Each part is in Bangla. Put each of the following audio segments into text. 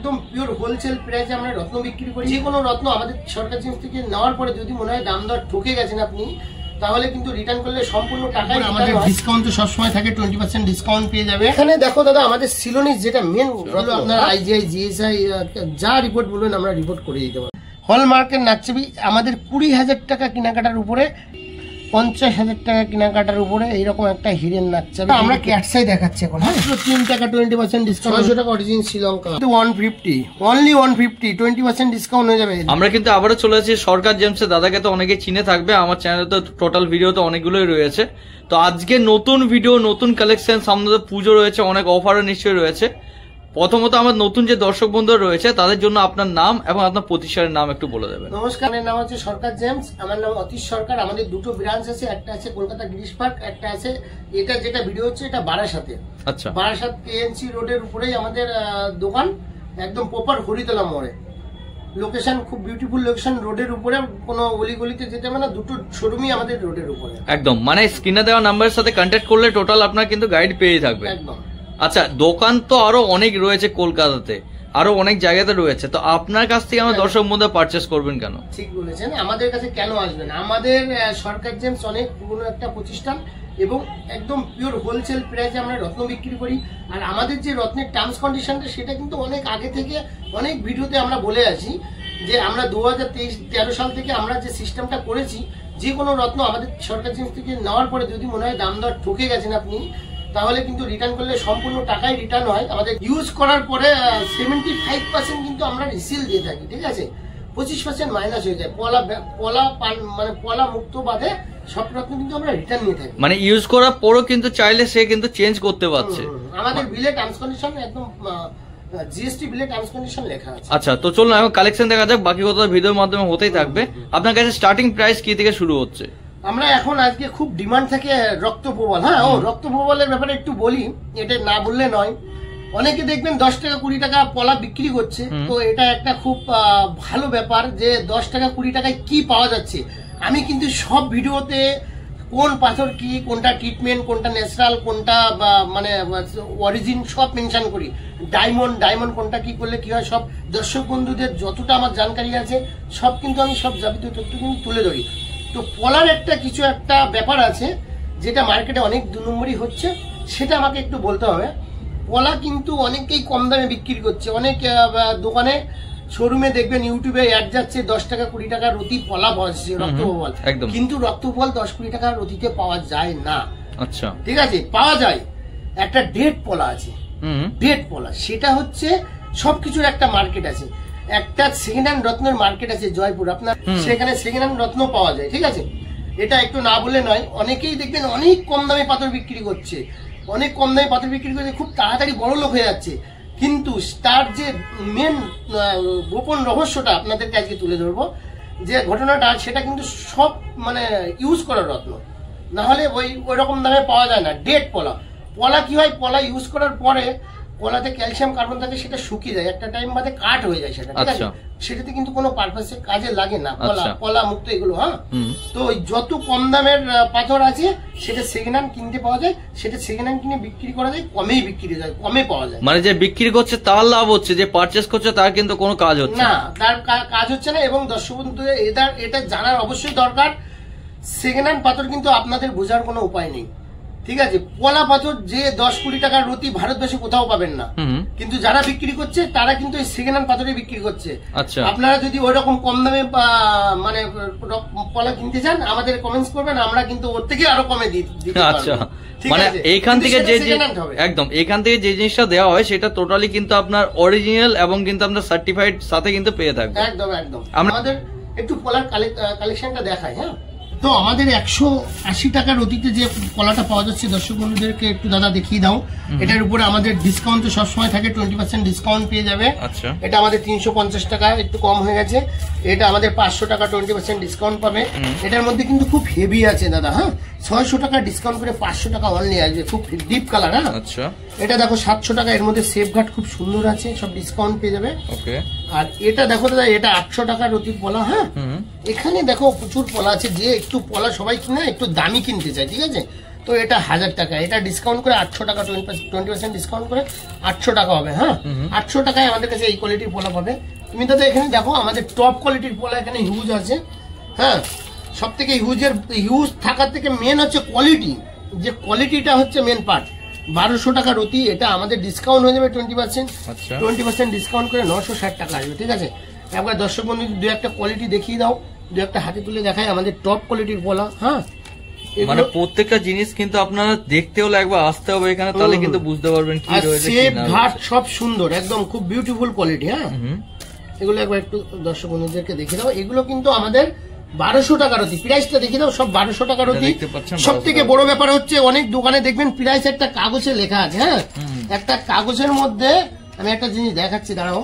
একদম পিওর হোলসেল প্রাইসে আমরা রত্ন বিক্রি করি। যে কোনো রত্ন আমাদের সরকার জিনিস থেকে নেওয়ার পরে যদি মনে হয় দাম দর ঠকে গেছেন আপনি, তাহলে কিন্তু রিটার্ন করলে সম্পূর্ণ টাকাই আমাদের ডিসকাউন্ট তো সবসময় থাকে, 20% ডিসকাউন্ট পেয়ে যাবে। এখানে দেখো দাদা আমাদের সিলোনিস যেটা মেন রত্ন, আপনার আইজিআই জিএসআই যা রিপোর্ট বলবেন আমরা রিপোর্ট করে দিতে পারি। হলমার্কের নাকছবি আমাদের 20,000 টাকা কেনাকাটার উপরে, 50,000 টাকা কেনাকাটার উপরে এইরকম একটা হিরেন নাকছবি আমরা ক্যাটসাই দেখাচ্ছি এখন। হ্যাঁ 3 টাকা 20% ডিসকাউন্ট, 600 টাকা অরিজিন শ্রীলঙ্কা 150, অনলি 150, 20% ডিসকাউন্ট হয়ে যাবে। আমরা কিন্তু আবারও চলে আসছি সরকার জেমসে। দাদাকে তো অনেকে চিনে থাকবে, আমার চ্যানেলে তো টোটাল ভিডিও তো অনেকগুলোই রয়েছে। তো আজকে নতুন ভিডিও, নতুন কালেকশন, সামনে তো পুজো রয়েছে, অনেক অফারও নিশ্চয়ই রয়েছে। প্রথমত আমার নতুন যে দর্শক বন্ধুরা রয়েছে তাদের জন্য আপনার নাম এবং আপনার প্রতিষ্ঠানের নাম একটু বলে দেবেন। নমস্কার, আমার নাম হচ্ছে সরকার জেমস, আমার নাম অতীশ সরকার। আমাদের দুটো ব্রাঞ্চ আছে, একটা আছে কলকাতা গিরিশ পার্ক, একটা আছে এটা যেটা ভিডিও হচ্ছে এটা বারাসাতে। আচ্ছা, বারাসাত কেএনসি রোডের উপরেই আমাদের দোকান, একদম প্রপার হরিতলা মোড়ে। লোকেশন খুব বিউটিফুল লোকেশন, রোডের উপরে, কোনো অলিগলিতে যেতে হবে না, দুটো শোরুমই আমাদের রোডের উপরে একদম। মানে স্ক্রিনে দেওয়া নাম্বারের সাথে কন্ট্যাক্ট করলে টোটাল আপনার কিন্তু গাইড পেয়ে থাকবে একদম। আচ্ছা, দোকান তো আরো অনেক রয়েছে কলকাতাতে, আরো অনেক জায়গাতে রয়েছে, তো আপনার কাছ থেকে আমার দর্শক বন্ধু পারচেস করবেন কেন? ঠিক বলেছেন, আমাদের কাছে কেন আসবেন? আমাদের সরকার জেমস অনেক পুরনো একটা প্রতিষ্ঠান এবং একদম পিওর হোলসেল প্রাইসে আমরা রত্ন বিক্রি করি। আর আমাদের যে রত্নের টার্মস কন্ডিশনটা সেটা কিন্তু অনেক আগে থেকে অনেক ভিডিওতে আমরা বলে আসি যে আমরা 2013 সাল থেকে আমরা যে সিস্টেমটা করেছি, যে কোনো রত্ন আমাদের সরকার জেমস থেকে নেওয়ার পরে যদি মনে হয় দাম দর ঠকে গেছেন আপনি, তাহলে কিন্তু রিটার্ন করলে সম্পূর্ণ টাকাই রিটার্ন হয়। আমাদের ইউজ করার পরে 75% কিন্তু আমরা রিসিল দিয়ে থাকি, ঠিক আছে? 25% মাইনাস হয়ে যায়। মানে পলা মুক্ত বাদে সব রত্ন কিন্তু আমরা রিটার্ন নিয়ে থাকি। মানে ইউজ করার পরও কিন্তু চাইলে সে কিন্তু চেঞ্জ করতে পারছে। আমাদের বিলে টার্মস কন্ডিশন একদম জিএসটি বিলে টার্মস কন্ডিশন লেখা আছে। আচ্ছা, তো চলুন এখন কালেকশন দেখা যাক, বাকি কথা ভিডিওর মাধ্যমে হতেই থাকবে। আপনার কাছে স্টার্টিং প্রাইস কি থেকে শুরু হচ্ছে? আমরা এখন আজকে খুব ডিমান্ড থাকে রক্ত প্রবাল। হ্যাঁ, রক্ত প্রবালের ব্যাপারে একটু বলি, এটা না বললে নয়। অনেকে দেখবেন 10 টাকা 20 টাকা পলা বিক্রি করছে, তো এটা একটা খুব ভালো ব্যাপার যে 10 টাকা 20 টাকায় কি পাওয়া যাচ্ছে। আমি কিন্তু সব ভিডিওতে কোন পাথর কি, কোনটা ট্রিটমেন্ট, কোনটা ন্যাচারাল, কোনটা মানে অরিজিন সব মেনশন করি। ডায়মন্ড কোনটা কি করলে কি হয়, সব দর্শক বন্ধুদের যতটা আমার জানকারি আছে সব কিন্তু আমি সব যাবতীয় তথ্য কিন্তু তুলে ধরি। তো পলার একটা কিছু একটা ব্যাপার আছে যেটা মার্কেটে অনেক 2 নম্বরই হচ্ছে, সেটা আমাকে একটু বলতে হবে। পলা কিন্তু অনেকেই কম দামে বিক্রি করছে, অনেক দোকানে শোরুমে দেখবেন ইউটিউবে অ্যাড যাচ্ছে 10 টাকা 20 টাকা রতি পলা পাওয়া যাচ্ছে রক্তপ্রবাল, কিন্তু রক্তপ্রবাল 10-20 টাকা রতিতে পাওয়া যায় না। আচ্ছা, ঠিক আছে, পাওয়া যায় একটা ডেট পলা আছে, ডেট পলা, সেটা হচ্ছে সবকিছুর একটা মার্কেট আছে। একটা সেকেন্ড হ্যান্ড রত্নের মার্কেট আছে জয়পুর, আপনার সেখানে সেকেন্ড হ্যান্ড রত্ন পাওয়া যায়, ঠিক আছে? এটা একটু না বলে নয়, অনেকেই দেখবেন অনেক কম দামে পাথর বিক্রি করছে, অনেক কম দামে পাথর বিক্রি করছে, খুব তাড়াতাড়ি বড় লোক হয়ে যাচ্ছে, কিন্তু তার যে মেন গোপন রহস্যটা আপনাদেরকে আজকে তুলে ধরবো, যে ঘটনাটা সেটা কিন্তু সব মানে ইউজ করা রত্ন, না হলে ওই রকম দামে পাওয়া যায় না। ডেট পলা কি হয়, পলা ইউজ করার পরে পলাতে ক্যালসিয়াম কার্বন থাকে, সেটা শুকিয়ে যায়, একটা টাইম বাদে কাট হয়ে যায় সেটা, ঠিক আছে? সেটাতে কিন্তু কোনো পারপাসে কাজে লাগে না পলা মুক্ত এগুলো। হ্যাঁ, তো যত কম দামের পাথর আছে সেটা সেকেন্ড হ্যান্ড কিনতে পাওয়া যায়, সেটা সেকেন্ড হ্যান্ড কিনে বিক্রি করা যায়, কমেই বিক্রি যায়, কমে পাওয়া যায়। মানে যে বিক্রি করছে তার লাভ হচ্ছে, যে পারচেস করছে তার কিন্তু কোনো কাজ হচ্ছে না, তার কাজ হচ্ছে না। এবং দর্শক বন্ধুদের এটা জানার অবশ্যই দরকার, সেকেন্ড হ্যান্ড পাথর কিন্তু আপনাদের বোঝার কোনো উপায় নেই, ঠিক আছে? পলা পাথর যে 10-20 টাকার রতি ভারতবর্ষে কোথাও পাবেন না, কিন্তু যারা বিক্রি করছে তারা কিন্তু এই সেকেন্ড হ্যান্ড পাথরে বিক্রি করছে। আচ্ছা, আপনারা যদি ওই রকম কম দামে মানে পলা কিনতে চান, আমাদের কমেন্টস করবেন, আমরা কিন্তু ওর থেকে আরো কমে দিতে পারবো। আচ্ছা, মানে এইখান থেকে যে একদম এখান থেকে যে জিনিসটা দেওয়া হয় সেটা টোটালি কিন্তু আপনার অরিজিনাল এবং কিন্তু আপনার সার্টিফাইড সাথে কিন্তু পেয়ে থাকবে। একদম একদম। আমাদের একটু পলার কালেকশনটা দেখাই। হ্যাঁ, তো আমাদের 180 টাকার অতীতে যে পলাটা পাওয়া যাচ্ছে দর্শক বন্ধুদেরকে একটু দাদা দেখিয়ে দাও। এটার উপরে আমাদের ডিসকাউন্ট তো সবসময় থাকে, 20% ডিসকাউন্ট পেয়ে যাবে। আচ্ছা, এটা আমাদের 350 টাকা, একটু কম হয়ে গেছে। এটা আমাদের 500 টাকা 20% ডিসকাউন্ট পাবে। এটার মধ্যে কিন্তু খুব হেভি আছে দাদা। হ্যাঁ, 600 টাকা ডিসকাউন্ট করে 500 টাকা অনলি আসবে, খুব ডিপ কালার। হ্যাঁ, আচ্ছা, এটা দেখো 700 টাকা, এর মধ্যে সেফ গার্ড খুব সুন্দর আছে, সব ডিসকাউন্ট পেয়ে যাবে। ওকে, আর এটা দেখো দাদা, এটা 800 টাকার অতীত পলা। হ্যাঁ, এখানে দেখো প্রচুর পলা আছে, যে একটু পলা সবাই কিনা একটু দামি কিনতে চায়, ঠিক আছে? তো এটা 1000 টাকা, এটা ডিসকাউন্ট করে 800 টাকা, 20% ডিসকাউন্ট করে 800 টাকা হবে। হ্যাঁ, 800 টাকায় আমাদের কাছে এই কোয়ালিটির পোলা পাবে। তুমি দাদা এখানে দেখো আমাদের টপ কোয়ালিটির পোলা এখানে হিউজ আছে। হ্যাঁ, সব থেকে হিউজ থাকার থেকে মেন হচ্ছে কোয়ালিটি, যে কোয়ালিটিটা হচ্ছে মেন পার্ট। 1200 টাকা রতি, এটা আমাদের ডিসকাউন্ট হয়ে যাবে 20% ডিসকাউন্ট করে 960 টাকা আসবে। ঠিক আছে, একবার দর্শক বন্ধু দু একটা কোয়ালিটি দেখিয়ে দাও, দু একটা হাতে তুলে দেখাই আমাদের টপ কোয়ালিটির পোলা। হ্যাঁ, মানে প্রত্যেকটা জিনিস কিন্তু আপনারা দেখতে হলে একবার আসতে হবে এখানে, তাহলে কিন্তু বুঝতে পারবেন কি রয়েছে কি না। ঘাট সব সুন্দর, একদম খুব বিউটিফুল কোয়ালিটি। হ্যাঁ, এগুলো একবার একটু দর্শক বন্ধুদেরকে দেখিয়ে দাও। এগুলো কিন্তু আমাদের 1200 টাকা রতি, প্রাইসটা দেখিয়ে দাও, সব 1200 টাকা রতি। সব থেকে বড় ব্যাপার হচ্ছে অনেক দোকানে দেখবেন প্রাইস একটা কাগজে লেখা আছে। হ্যাঁ, একটা কাগজের মধ্যে আমি একটা জিনিস দেখাচ্ছি, দাঁড়াও।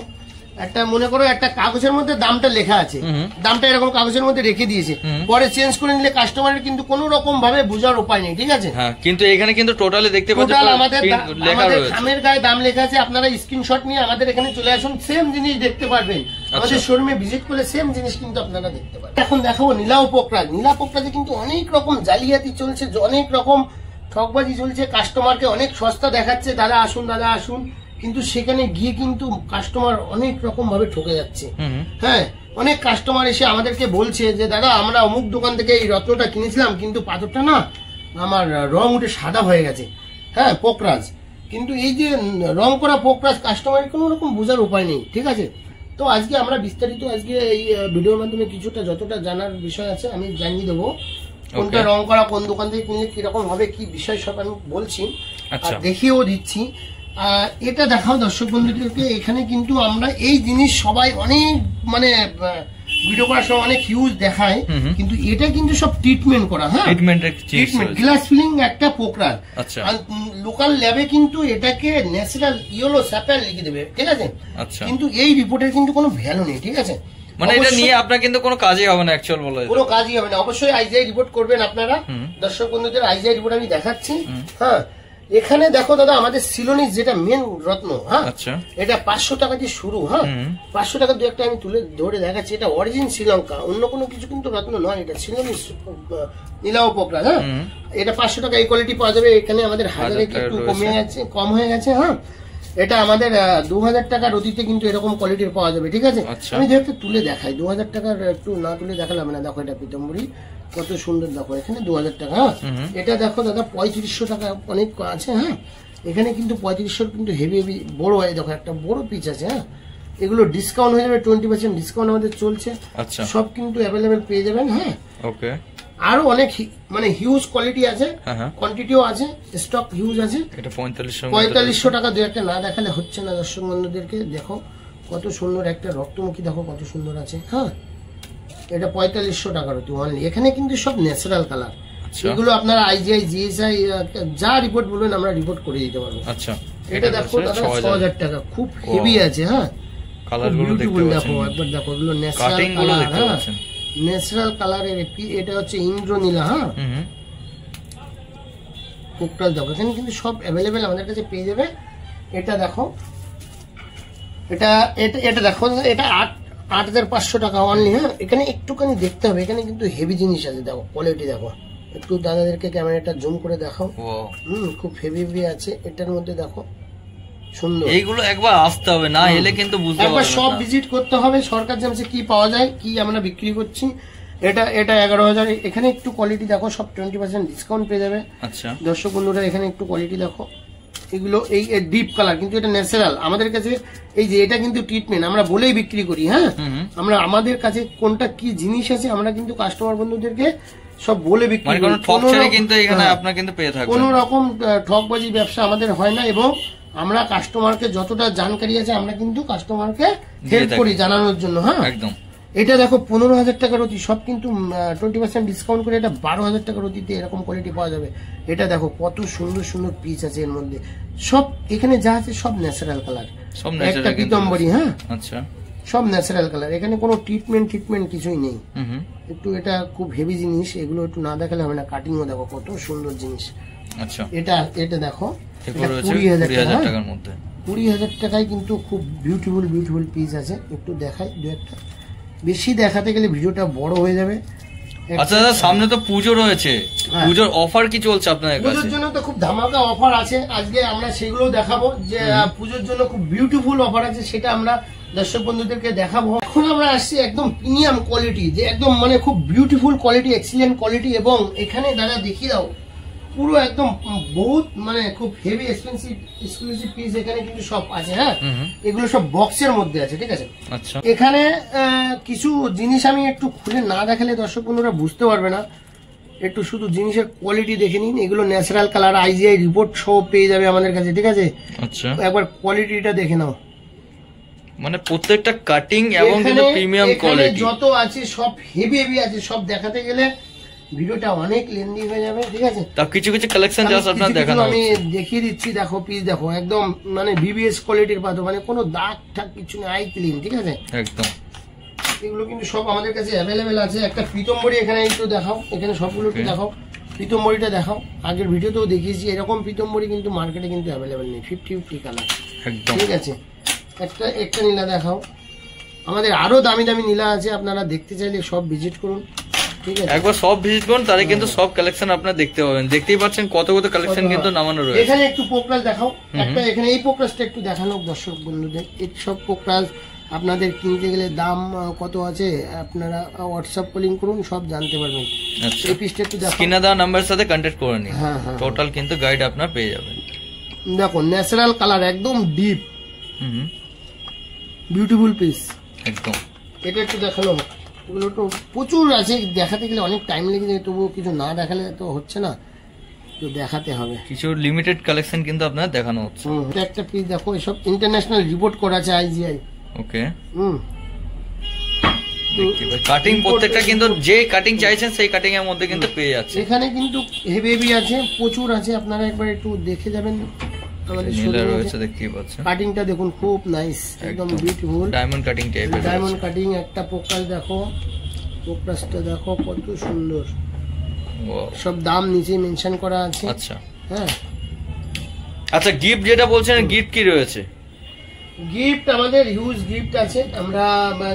একটা মনে করো একটা কাগজের মধ্যে দামটা লেখা আছে, দামটা এরকম কাগজের মধ্যে রেখে দিয়েছে, পরে চেঞ্জ করে নিলে কাস্টমারের কিন্তু কোনো রকম ভাবে বোঝার উপায় নেই। ঠিক আছে, কিন্তু এখানে কিন্তু টোটালি দেখতে পাচ্ছেন টোটাল আমাদের খামের গায়ে দাম লেখা আছে। আপনারা স্ক্রিনশট নিয়ে আমাদের এখানে চলে আসুন, সেম জিনিস দেখতে পারবেন। আমাদের শোরুমে ভিজিট করলে সেম জিনিস কিন্তু আপনারা দেখতে পারবেন। এখন দেখাবো নীলাও পোকরাজ। নীলা পোকরাজে কিন্তু অনেক রকম জালিয়াতি চলছে, অনেক রকম ঠকবাজি চলছে, কাস্টমারকে অনেক সস্তা দেখাচ্ছে, দাদা আসুন দাদা আসুন, কিন্তু সেখানে গিয়ে কিন্তু কাস্টমার অনেক রকম ভাবে ঠকে যাচ্ছে। হ্যাঁ, অনেক কাস্টমার এসে আমাদেরকে বলছে যে দাদা আমরা অমুক দোকান থেকে এই রত্নটা কিনেছিলাম, কিন্তু পাথরটা না আমার রং উঠে সাদা হয়ে গেছে। হ্যাঁ, পোকরাজ, কিন্তু এই যে রং করা পোকরাজ কাস্টমারের কোনো রকম বোঝার উপায় নেই। ঠিক আছে, তো আজকে আমরা বিস্তারিত আজকে এই ভিডিওর মাধ্যমে কিছুটা যতটা জানার বিষয় আছে আমি জানিয়ে দেবো, কোনটা রং করা, কোন দোকান থেকে কিনলে কিরকম হবে, কি বিষয় সব আমি বলছি আর দেখিয়েও দিচ্ছি। এটা দেখাও দর্শক বন্ধুদেরকে। এখানে কিন্তু আমরা এই জিনিস সবাই অনেক মানে ভিডিও করার সময় অনেক হিউজ দেখায়, কিন্তু এটা কিন্তু সব ট্রিটমেন্ট করা। হ্যাঁ, ট্রিটমেন্ট গ্লাস ফিলিং একটা পোকরাজ। আর লোকাল ল্যাবে কিন্তু এটাকে ন্যাচারাল ইয়েলো স্যাপেল লিখে দেবে। ঠিক আছে, কিন্তু এই রিপোর্টের কিন্তু কোনো ভ্যালু নেই। ঠিক আছে, মানে এটা নিয়ে আপনার কিন্তু কোনো কাজই হবে না, অ্যাকচুয়াল বলা যায় কোনো কাজই হবে না। অবশ্যই আইজিআই রিপোর্ট করবেন আপনারা। দর্শক বন্ধুদের আইজিআই রিপোর্ট আমি দেখাচ্ছি। হ্যাঁ, এখানে দেখো দাদা আমাদের সিলোনিস যেটা মেন রত্ন। হ্যাঁ, এটা 500 টাকা দিয়ে শুরু। হ্যাঁ, 500 টাকা দু একটা আমি তুলে ধরে দেখাচ্ছি। এটা অরিজিন শ্রীলঙ্কা, অন্য কোনো কিছু কিন্তু রত্ন নয়, এটা সিলোনিস নীলাও পোকরাজ। হ্যাঁ, এটা 500 টাকা এই কোয়ালিটি পাওয়া যাবে। এখানে আমাদের 1000 একটু কম হয়ে গেছে। হ্যাঁ, এটা আমাদের 2000 টাকা রতিতে কিন্তু এরকম কোয়ালিটির পাওয়া যাবে। ঠিক আছে, আমি যেহেতু তুলে দেখাই, 2000 টাকার একটু না তুলে দেখালাম না। দেখো এটা পিতম্বরী কত সুন্দর, দেখো এখানে 2000 টাকা। হ্যাঁ, এটা দেখো দাদা 3500 টাকা অনেক আছে। হ্যাঁ, এখানে কিন্তু 3500 কিন্তু হেভি হেভি বড় হয়, দেখো একটা বড় পিস আছে। হ্যাঁ, এগুলো ডিসকাউন্ট হয়ে যাবে, 20% ডিসকাউন্ট আমাদের চলছে। সব কিন্তু অ্যাভেলেবেল পেয়ে যাবেন। হ্যাঁ, ওকে, আরো অনেক মানে হিউজ কোয়ালিটি আছে, কোয়ান্টিটিও আছে, স্টক হিউজ আছে। এটা 4500 টাকা দু একটা না দেখালে হচ্ছে না দর্শক বন্ধুদেরকে। দেখো কত সুন্দর একটা রক্তমুখী, দেখো কত সুন্দর আছে। হ্যাঁ, এটা 4500 টাকার অনলি। এখানে কিন্তু সব ন্যাচারাল কালার, এগুলো আপনারা আইজিআই জিএসআই যা রিপোর্ট বলবেন আমরা রিপোর্ট করে দিতে পারবো। আচ্ছা, এটা দেখো দাদা 6000 টাকা, খুব হেভি আছে। হ্যাঁ, কালারগুলো দেখতে পাচ্ছেন, দেখো একবার দেখো, এগুলো ন্যাচারাল কালার। হ্যাঁ, ন্যাচারাল কালারের এটা হচ্ছে ইন্দ্রনীলা। হ্যাঁ, পোকরাজ দেখো এখানে কিন্তু সব অ্যাভেলেবেল আমাদের কাছে পেয়ে যাবে। এটা দেখো, এটা দেখো, এটা 8500 টাকা অনলি। হ্যাঁ, এখানে একটুখানি দেখতে হবে, এখানে কিন্তু হেভি জিনিস আছে। দেখো কোয়ালিটি দেখো, একটু দাদাদেরকে ক্যামেরাটা জুম করে দেখাও। খুব হেভি হেভি আছে এটার মধ্যে, দেখো সুন্দর। এইগুলো একবার আসতে হবে, না এলে কিন্তু বুঝতে পারবেন না, সব ভিজিট করতে হবে। সরকার জেমসে কি পাওয়া যায়, কি আমরা বিক্রি করছি। এটা 11000। এখানে একটু কোয়ালিটি দেখো, সব 20% ডিসকাউন্ট পেয়ে যাবে। আচ্ছা দর্শক বন্ধুরা, এখানে একটু কোয়ালিটি দেখো, এগুলো এই ডিপ কালার, কিন্তু এটা ন্যাচারাল। আমাদের কাছে এই যে এটা কিন্তু ট্রিটমেন্ট, আমরা বলেই বিক্রি করি। হ্যাঁ, আমরা আমাদের কাছে কোনটা কি জিনিস আছে আমরা কিন্তু কাস্টমার বন্ধুদেরকে সব বলে বিক্রি করি। কোন রকম ঠকবাজি ব্যবসা আমাদের হয় না, এবং আমরা কাস্টমারকে যতটা জানকারি আছে আমরা কিন্তু কাস্টমারকে হেল্প করি জানানোর জন্য। হ্যাঁ, একদম। এটা দেখো 15000 টাকার রতি, সব কিন্তু 20% ডিসকাউন্ট করে এটা 12000 টাকার রতিতে এরকম কোয়ালিটি পাওয়া যাবে। এটা দেখো কত সুন্দর সুন্দর পিস আছে এর মধ্যে, সব এখানে যা আছে সব ন্যাচারাল কালার, একটা পিতম্বরী। হ্যাঁ, আচ্ছা, সব ন্যাচারাল কালার, এখানে কোনো ট্রিটমেন্ট কিছুই নেই। একটু এটা খুব হেভি জিনিস, এগুলো একটু না দেখালে হবে না। কাটিংও দেখো কত সুন্দর জিনিস। আচ্ছা, এটা দেখো 20000 টাকার মধ্যে, 20000 টাকায় কিন্তু খুব বিউটিফুল পিস আছে। একটু দেখাই দু একটা, বেশি দেখাতে গেলে ভিডিওটা বড় হয়ে যাবে। আচ্ছা দাদা, সামনে তো পুজো রয়েছে, পুজোর অফার কি চলছে আপনাদের কাছে? পুজোর জন্য তো খুব ধামাকা অফার আছে, আজকে আমরা সেগুলো দেখাবো। যে পুজোর জন্য খুব বিউটিফুল অফার আছে, সেটা আমরা দর্শক বন্ধুদেরকে দেখাবো। এখন আমরা আসছি একদম প্রিমিয়াম কোয়ালিটি, যে একদম মানে খুব বিউটিফুল কোয়ালিটি, এক্সিলেন্ট কোয়ালিটি। এবং এখানে দাদা দেখিয়ে দাও, পুরো একদম বহুত মানে খুব হেভি এক্সক্লুসিভ পিস এখানে কিন্তু সব আছে। হ্যাঁ, এগুলো সব বক্সের মধ্যে আছে, ঠিক আছে। আচ্ছা, এখানে কিছু জিনিস আমি একটু খুলে না দেখালে দর্শক বন্ধুরা বুঝতে পারবে না। একটু শুধু জিনিসের কোয়ালিটি দেখে নিন। এগুলো ন্যাচারাল কালার, আইজিআই রিপোর্ট সহ পেয়ে যাবে আমাদের কাছে, ঠিক আছে। আচ্ছা, একবার কোয়ালিটিটা দেখে নাও, মানে প্রত্যেকটা কাটিং এবং কিন্তু প্রিমিয়াম কোয়ালিটি যত আছে সব হেভি হেভি আছে। সব দেখাতে গেলে ভিডিওটা অনেক লেন্দি হয়ে যাবে, ঠিক আছে। তা কিছু কিছু কালেকশন জাস্ট আপনারা দেখানো, আমি দেখিয়ে দিচ্ছি। দেখো পিস দেখো, একদম মানে বিবিএস কোয়ালিটির পাতো, মানে কোনো দাগ ঠাক কিছু নেই, আই ক্লিন, ঠিক আছে একদম। এগুলো কিন্তু সব আমাদের কাছে অ্যাভেলেবেল আছে। একটা পিতম্বরী এখানে একটু দেখাও, এখানে সবগুলো একটু দেখাও। পিতম্বরীটা দেখাও, আগের ভিডিওতেও দেখিয়েছি। এরকম পিতম্বরী কিন্তু মার্কেটে কিন্তু অ্যাভেলেবেল নেই, 50-50 কালার, একদম, ঠিক আছে। একটা নীলা দেখাও। আমাদের আরো দামি দামি নীলা আছে, আপনারা দেখতে চাইলে সব ভিজিট করুন, ঠিক আছে। একবার সব ভিজিট করুন, তাহলে কিন্তু সব কালেকশন আপনারা দেখতে পাবেন। দেখতেই পাচ্ছেন কত কত কালেকশন কিন্তু নামানো রয়েছে। এখানে একটু পোকরাজ দেখাও, একটা এখানে এই পোকরাজটা একটু দেখানো দর্শক বন্ধুদের। এই সব পোকরাজ আপনাদের কিনতে গেলে দাম কত আছে আপনারা হোয়াটসঅ্যাপ কলিং করুন, সব জানতে পারবেন। আচ্ছা, এই পিসটা একটু দেখো, স্ক্রিনে দেওয়া নাম্বারের সাথে কন্টাক্ট করে নিন। হ্যাঁ, টোটাল কিন্তু গাইড আপনারা পেয়ে যাবেন। দেখো ন্যাচারাল কালার, একদম ডিপ বিউটিফুল পিস, একদম। এটা একটু দেখালো। এগুলো তো প্রচুর আছে, দেখাতে গেলে অনেক টাইম লেগে যায়, তবুও কিছু না দেখালে তো হচ্ছে না, তো দেখাতে হবে। কিছু লিমিটেড কালেকশন কিন্তু আপনারা দেখানো হচ্ছে। একটা পিস দেখো, এসব ইন্টারন্যাশনাল রিপোর্ট করা আছে, আইজিআই। ওকে, কাটিং প্রত্যেকটা কিন্তু যে কাটিং চাইছেন সেই কাটিং এর মধ্যে কিন্তু পেয়ে যাচ্ছে। এখানে কিন্তু হেভি হেভি আছে, প্রচুর আছে, আপনারা একবার একটু দেখে যাবেন। আমাদের শোরুমে রয়েছে, দেখতেই পাচ্ছেন। কাটিংটা দেখুন, খুব নাইস, একদম বিউটিফুল ডায়মন্ড কাটিং টাইপের। ডায়মন্ড কাটিং একটা পোকরাজ দেখো, পোকরাজটা দেখো কত সুন্দর। সব দাম নিচে মেনশন করা আছে। আচ্ছা, হ্যাঁ। আচ্ছা, গিফট যেটা বলছেন, গিফট কি রয়েছে? গিফট আমাদের হিউজ গিফট আছে। আমরা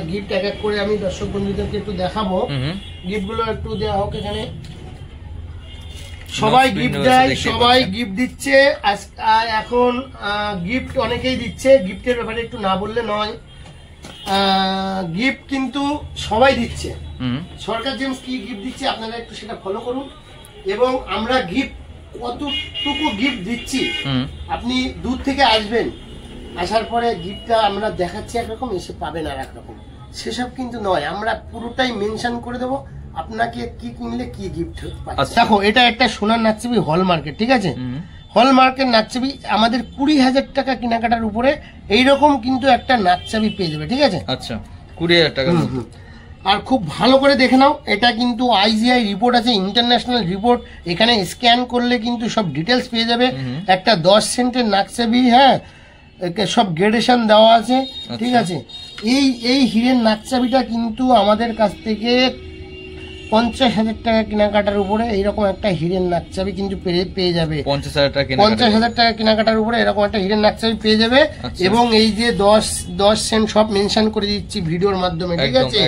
গিফট এক এক করে আমি দর্শক বন্ধুদেরকে একটু দেখাবো। গিফট গুলো একটু দেওয়া হোক। এখানে সবাই গিফট দেয়, সবাই গিফট দিচ্ছে এখন। গিফট অনেকেই দিচ্ছে, গিফটের ব্যাপারে একটু না বললে নয়। গিফট কিন্তু সবাই দিচ্ছে। সরকার জেমস কি গিফট দিচ্ছে আপনারা একটু সেটা ফলো করুন। এবং আমরা গিফট কতটুকু গিফট দিচ্ছি, আপনি দূর থেকে আসবেন, আসার পরে গিফটটা আমরা দেখাচ্ছি একরকম, এসে পাবেন আর একরকম, সেসব কিন্তু নয়। আমরা পুরোটাই মেনশন করে দেবো আপনাকে কি কিনলে কি গিফট পাচ্ছে। দেখো, এটা একটা সোনার নাকছবি হলমার্কের, ঠিক আছে। হলমার্কের নাকছবি আমাদের 20,000 টাকা কেনাকাটার উপরে এইরকম কিন্তু একটা নাকছবি পেয়ে যাবে, ঠিক আছে। আচ্ছা, 20,000 টাকা। আর খুব ভালো করে দেখে নাও, এটা কিন্তু আইজিআই রিপোর্ট আছে, ইন্টারন্যাশনাল রিপোর্ট। এখানে স্ক্যান করলে কিন্তু সব ডিটেলস পেয়ে যাবে। একটা 10 সেন্টের নাকছবি, হ্যাঁ, সব গ্রেডেশন দেওয়া আছে, ঠিক আছে। এই হীরের নাকছবিটা কিন্তু আমাদের কাছ থেকে 50,000 টাকা কেনাকাটার উপরে এইরকম একটা হীরের নাকছবি কিন্তু পেয়ে যাবে। 50,000 টাকা কেনাকাটার উপরে এরকম একটা হীরের নাকছবি পেয়ে যাবে। এবং এই যে 10 সেন্ট সব মেনশন করে দিচ্ছি ভিডিওর মাধ্যমে, ঠিক আছে।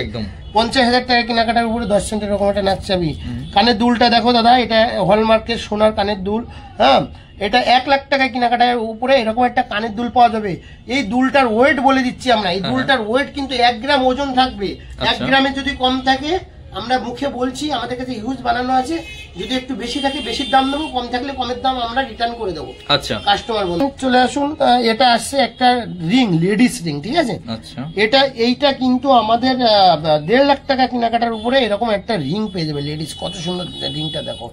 50,000 টাকা কেনাকাটার উপরে 10 সেন্ট এরকম একটা নাকছবি। কানের দুলটা দেখো দাদা, এটা হলমার্কের সোনার কানের দুল। হ্যাঁ, এটা 1 লাখ টাকা কেনাকাটার উপরে এরকম একটা কানের দুল পাওয়া যাবে। এই দুলটার ওয়েট বলে দিচ্ছি আমরা, এই দুলটার ওয়েট কিন্তু 1 গ্রাম ওজন থাকবে। 1 গ্রামে যদি কম থাকে, আমরা মুখে বলছি, আমাদের কাছে হিউজ বানানো আছে, যদি একটু বেশি থাকে বেশির দাম দেবো, কম থাকলে কমের দাম আমরা রিটার্ন করে দেবো। আচ্ছা, কাস্টমার বলুন। চলে আসুন, এটা আসছে একটা রিং, লেডিস রিং, ঠিক আছে। আচ্ছা, এইটা কিন্তু আমাদের 1.5 লাখ টাকা কেনাকাটার উপরে এরকম একটা রিং পেয়ে যাবে লেডিস। কত সুন্দর রিংটা দেখো,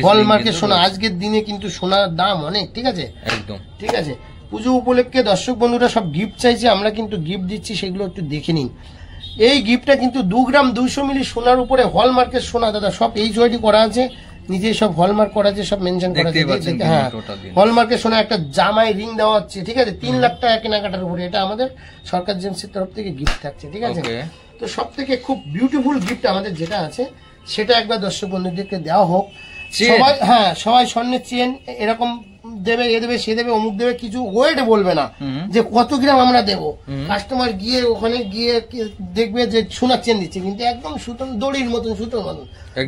হলমার্কের সোনা। আজকের দিনে কিন্তু সোনার দাম অনেক, ঠিক আছে, একদম, ঠিক আছে। পুজো উপলক্ষে দর্শক বন্ধুরা সব গিফট চাইছে, আমরা কিন্তু গিফট দিচ্ছি, সেগুলো একটু দেখে নিন। এই গিফটটা কিন্তু 2 গ্রাম 200 মিলি সোনার উপরে হলমার্কের সোনা দাদা, সব এইচওয়াইডি করা আছে, নিজে সব হলমার্ক করা আছে, সব মেনশন করা আছে। হ্যাঁ, হলমার্কের সোনা একটা জামাই রিং দেওয়া হচ্ছে, ঠিক আছে, 3 লাখ টাকা কেনাকাটার উপরে। এটা আমাদের সরকার জেমসের তরফ থেকে গিফট থাকছে, ঠিক আছে। তো সব থেকে খুব বিউটিফুল গিফট আমাদের যেটা আছে, সেটা একবার দর্শক বন্ধুদেরকে দেওয়া হোক। সবাই, হ্যাঁ, সবাই স্বর্ণের চেন এরকম দেবে, এ দেবে, সে দেবে, অমুক দেবে, কিছু ওয়েট বলবে না যে কত গ্রাম আমরা দেবো। কাস্টমার গিয়ে ওখানে গিয়ে দেখবে যে সোনার চেন দিচ্ছে, কিন্তু একদম সুতো, দড়ির মতন, সুতোর মতন,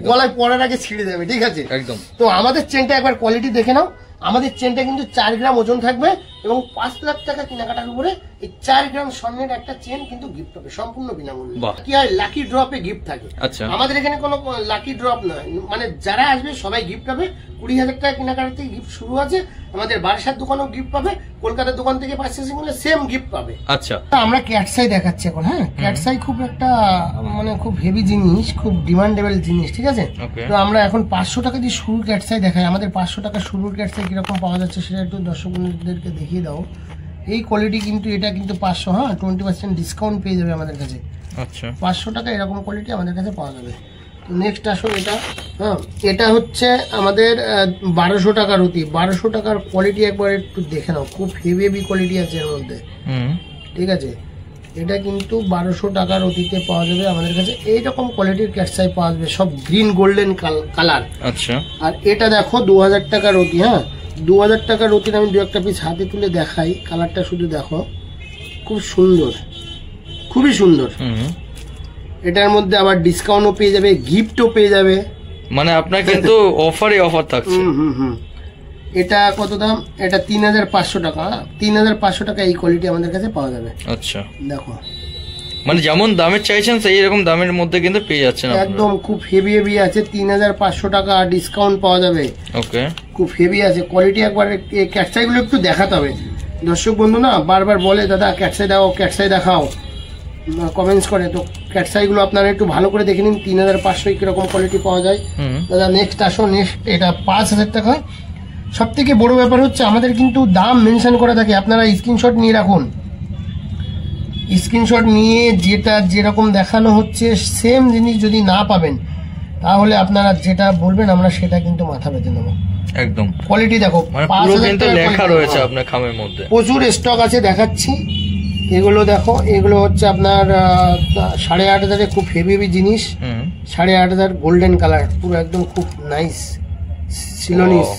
গলায় পড়ার আগে ছিঁড়ে দেবে, ঠিক আছে। একদম। তো আমাদের চেনটা একবার কোয়ালিটি দেখে নাও। আমাদের চেনটা কিন্তু 4 গ্রাম ওজন থাকবে এবং 5 লাখ টাকা কেনাকাটার উপরে এই 4 গ্রাম স্বর্ণের একটা চেন কিন্তু গিফট হবে সম্পূর্ণ বিনামূল্যে। কি হয়, লাকি ড্রপে গিফট থাকে। আমাদের এখানে কোনো লাকি ড্রপ নয়, মানে যারা আসবে সবাই গিফট পাবে। 20,000 টাকা কেনাকাটা থেকে গিফট শুরু আছে। আমাদের বারাসাত দোকানেও গিফট পাবে, কলকাতার দোকান থেকে পারচেসিং করলে সেম গিফট পাবে। আচ্ছা, আমরা ক্যাটসাই দেখাচ্ছি এখন। হ্যাঁ, ক্যাটসাই খুব একটা মানে খুব হেভি জিনিস, খুব ডিমান্ডেবল জিনিস, ঠিক আছে। তো আমরা এখন 500 টাকা দিয়ে শুরুর ক্যাটসাই দেখাই। আমাদের 500 টাকা শুরুর ক্যাটসাই কিরকম পাওয়া যাচ্ছে সেটা একটু দর্শকদেরকে দেখিয়ে দাও। এই কোয়ালিটি কিন্তু, এটা কিন্তু 500, হ্যাঁ 20% ডিসকাউন্ট পেয়ে যাবে আমাদের কাছে। আচ্ছা, 500 টাকা এরকম কোয়ালিটি আমাদের কাছে পাওয়া যাবে। তো নেক্সট আসুন এটা। হ্যাঁ, এটা হচ্ছে আমাদের 1200 টাকার রুটি। 1200 টাকার কোয়ালিটি একবার একটু দেখে নাও, খুব হেভি কোয়ালিটি আছে এর মধ্যে, ঠিক আছে। এটা কিন্তু 1200 টাকার অতীতে পাওয়া যাবে আমাদের কাছে। এইরকম কোয়ালিটির ক্যাটসাই পাওয়া যাবে, সব গ্রিন গোল্ডেন কালার। আচ্ছা, আর এটা দেখো 2000 টাকার অতি। হ্যাঁ, 2000 টাকার অতির আমি 2-1 পিস হাতে তুলে দেখাই। কালারটা শুধু দেখো, খুব সুন্দর, খুবই সুন্দর। এটার মধ্যে আবার ডিসকাউন্টও পেয়ে যাবে, গিফটও পেয়ে যাবে, মানে আপনার কিন্তু অফারই অফার থাকছে। এটা কত দাম? এটা 3500 টাকা। 3500 টাকা এই কোয়ালিটি আমাদের কাছে পাওয়া যাবে। আচ্ছা, দেখো, মানে যেমন দামের চাইছেন সেই রকম দামের মধ্যে কিন্তু পেয়ে যাচ্ছেন। একদম খুব হেভি আছে। 3500 টাকা ডিসকাউন্ট পাওয়া যাবে। ওকে, খুব হেভি আছে কোয়ালিটি। একবার এই ক্যাটসাই গুলো একটু দেখাতে হবে। দর্শক বন্ধু না বারবার বলে, দাদা ক্যাটসাই দাও, ক্যাটসাই দেখাও, কমেন্টস করে। তো ক্যাটসাই গুলো আপনারা একটু ভালো করে দেখে নিন। 3500 কিরকম কোয়ালিটি পাওয়া যায়। দাদা নেক্সট আসো। নেক্সট এটা 5000 টাকা। সব থেকে বড় ব্যাপার হচ্ছে আমাদের কিন্তু দাম মেনশন করা থাকে, আপনারা স্ক্রিনশট নিয়ে রাখুন। স্ক্রিনশট নিয়ে যেটা যেরকম দেখানো হচ্ছে সেম জিনিস যদি না পাবেন, তাহলে আপনারা যেটা বলবেন আমরা সেটা কিন্তু মাথা বেঁধে নেবো। একদম। কোয়ালিটি দেখো, পুরো কিন্তু লেখা রয়েছে আপনার খামের মধ্যে, প্রচুর স্টক আছে, দেখাচ্ছি। এগুলো দেখো, এগুলো হচ্ছে আপনার 8500 খুব হেভি জিনিস। 8500 গোল্ডেন কালার, পুরো একদম খুব নাইস সিলোনিস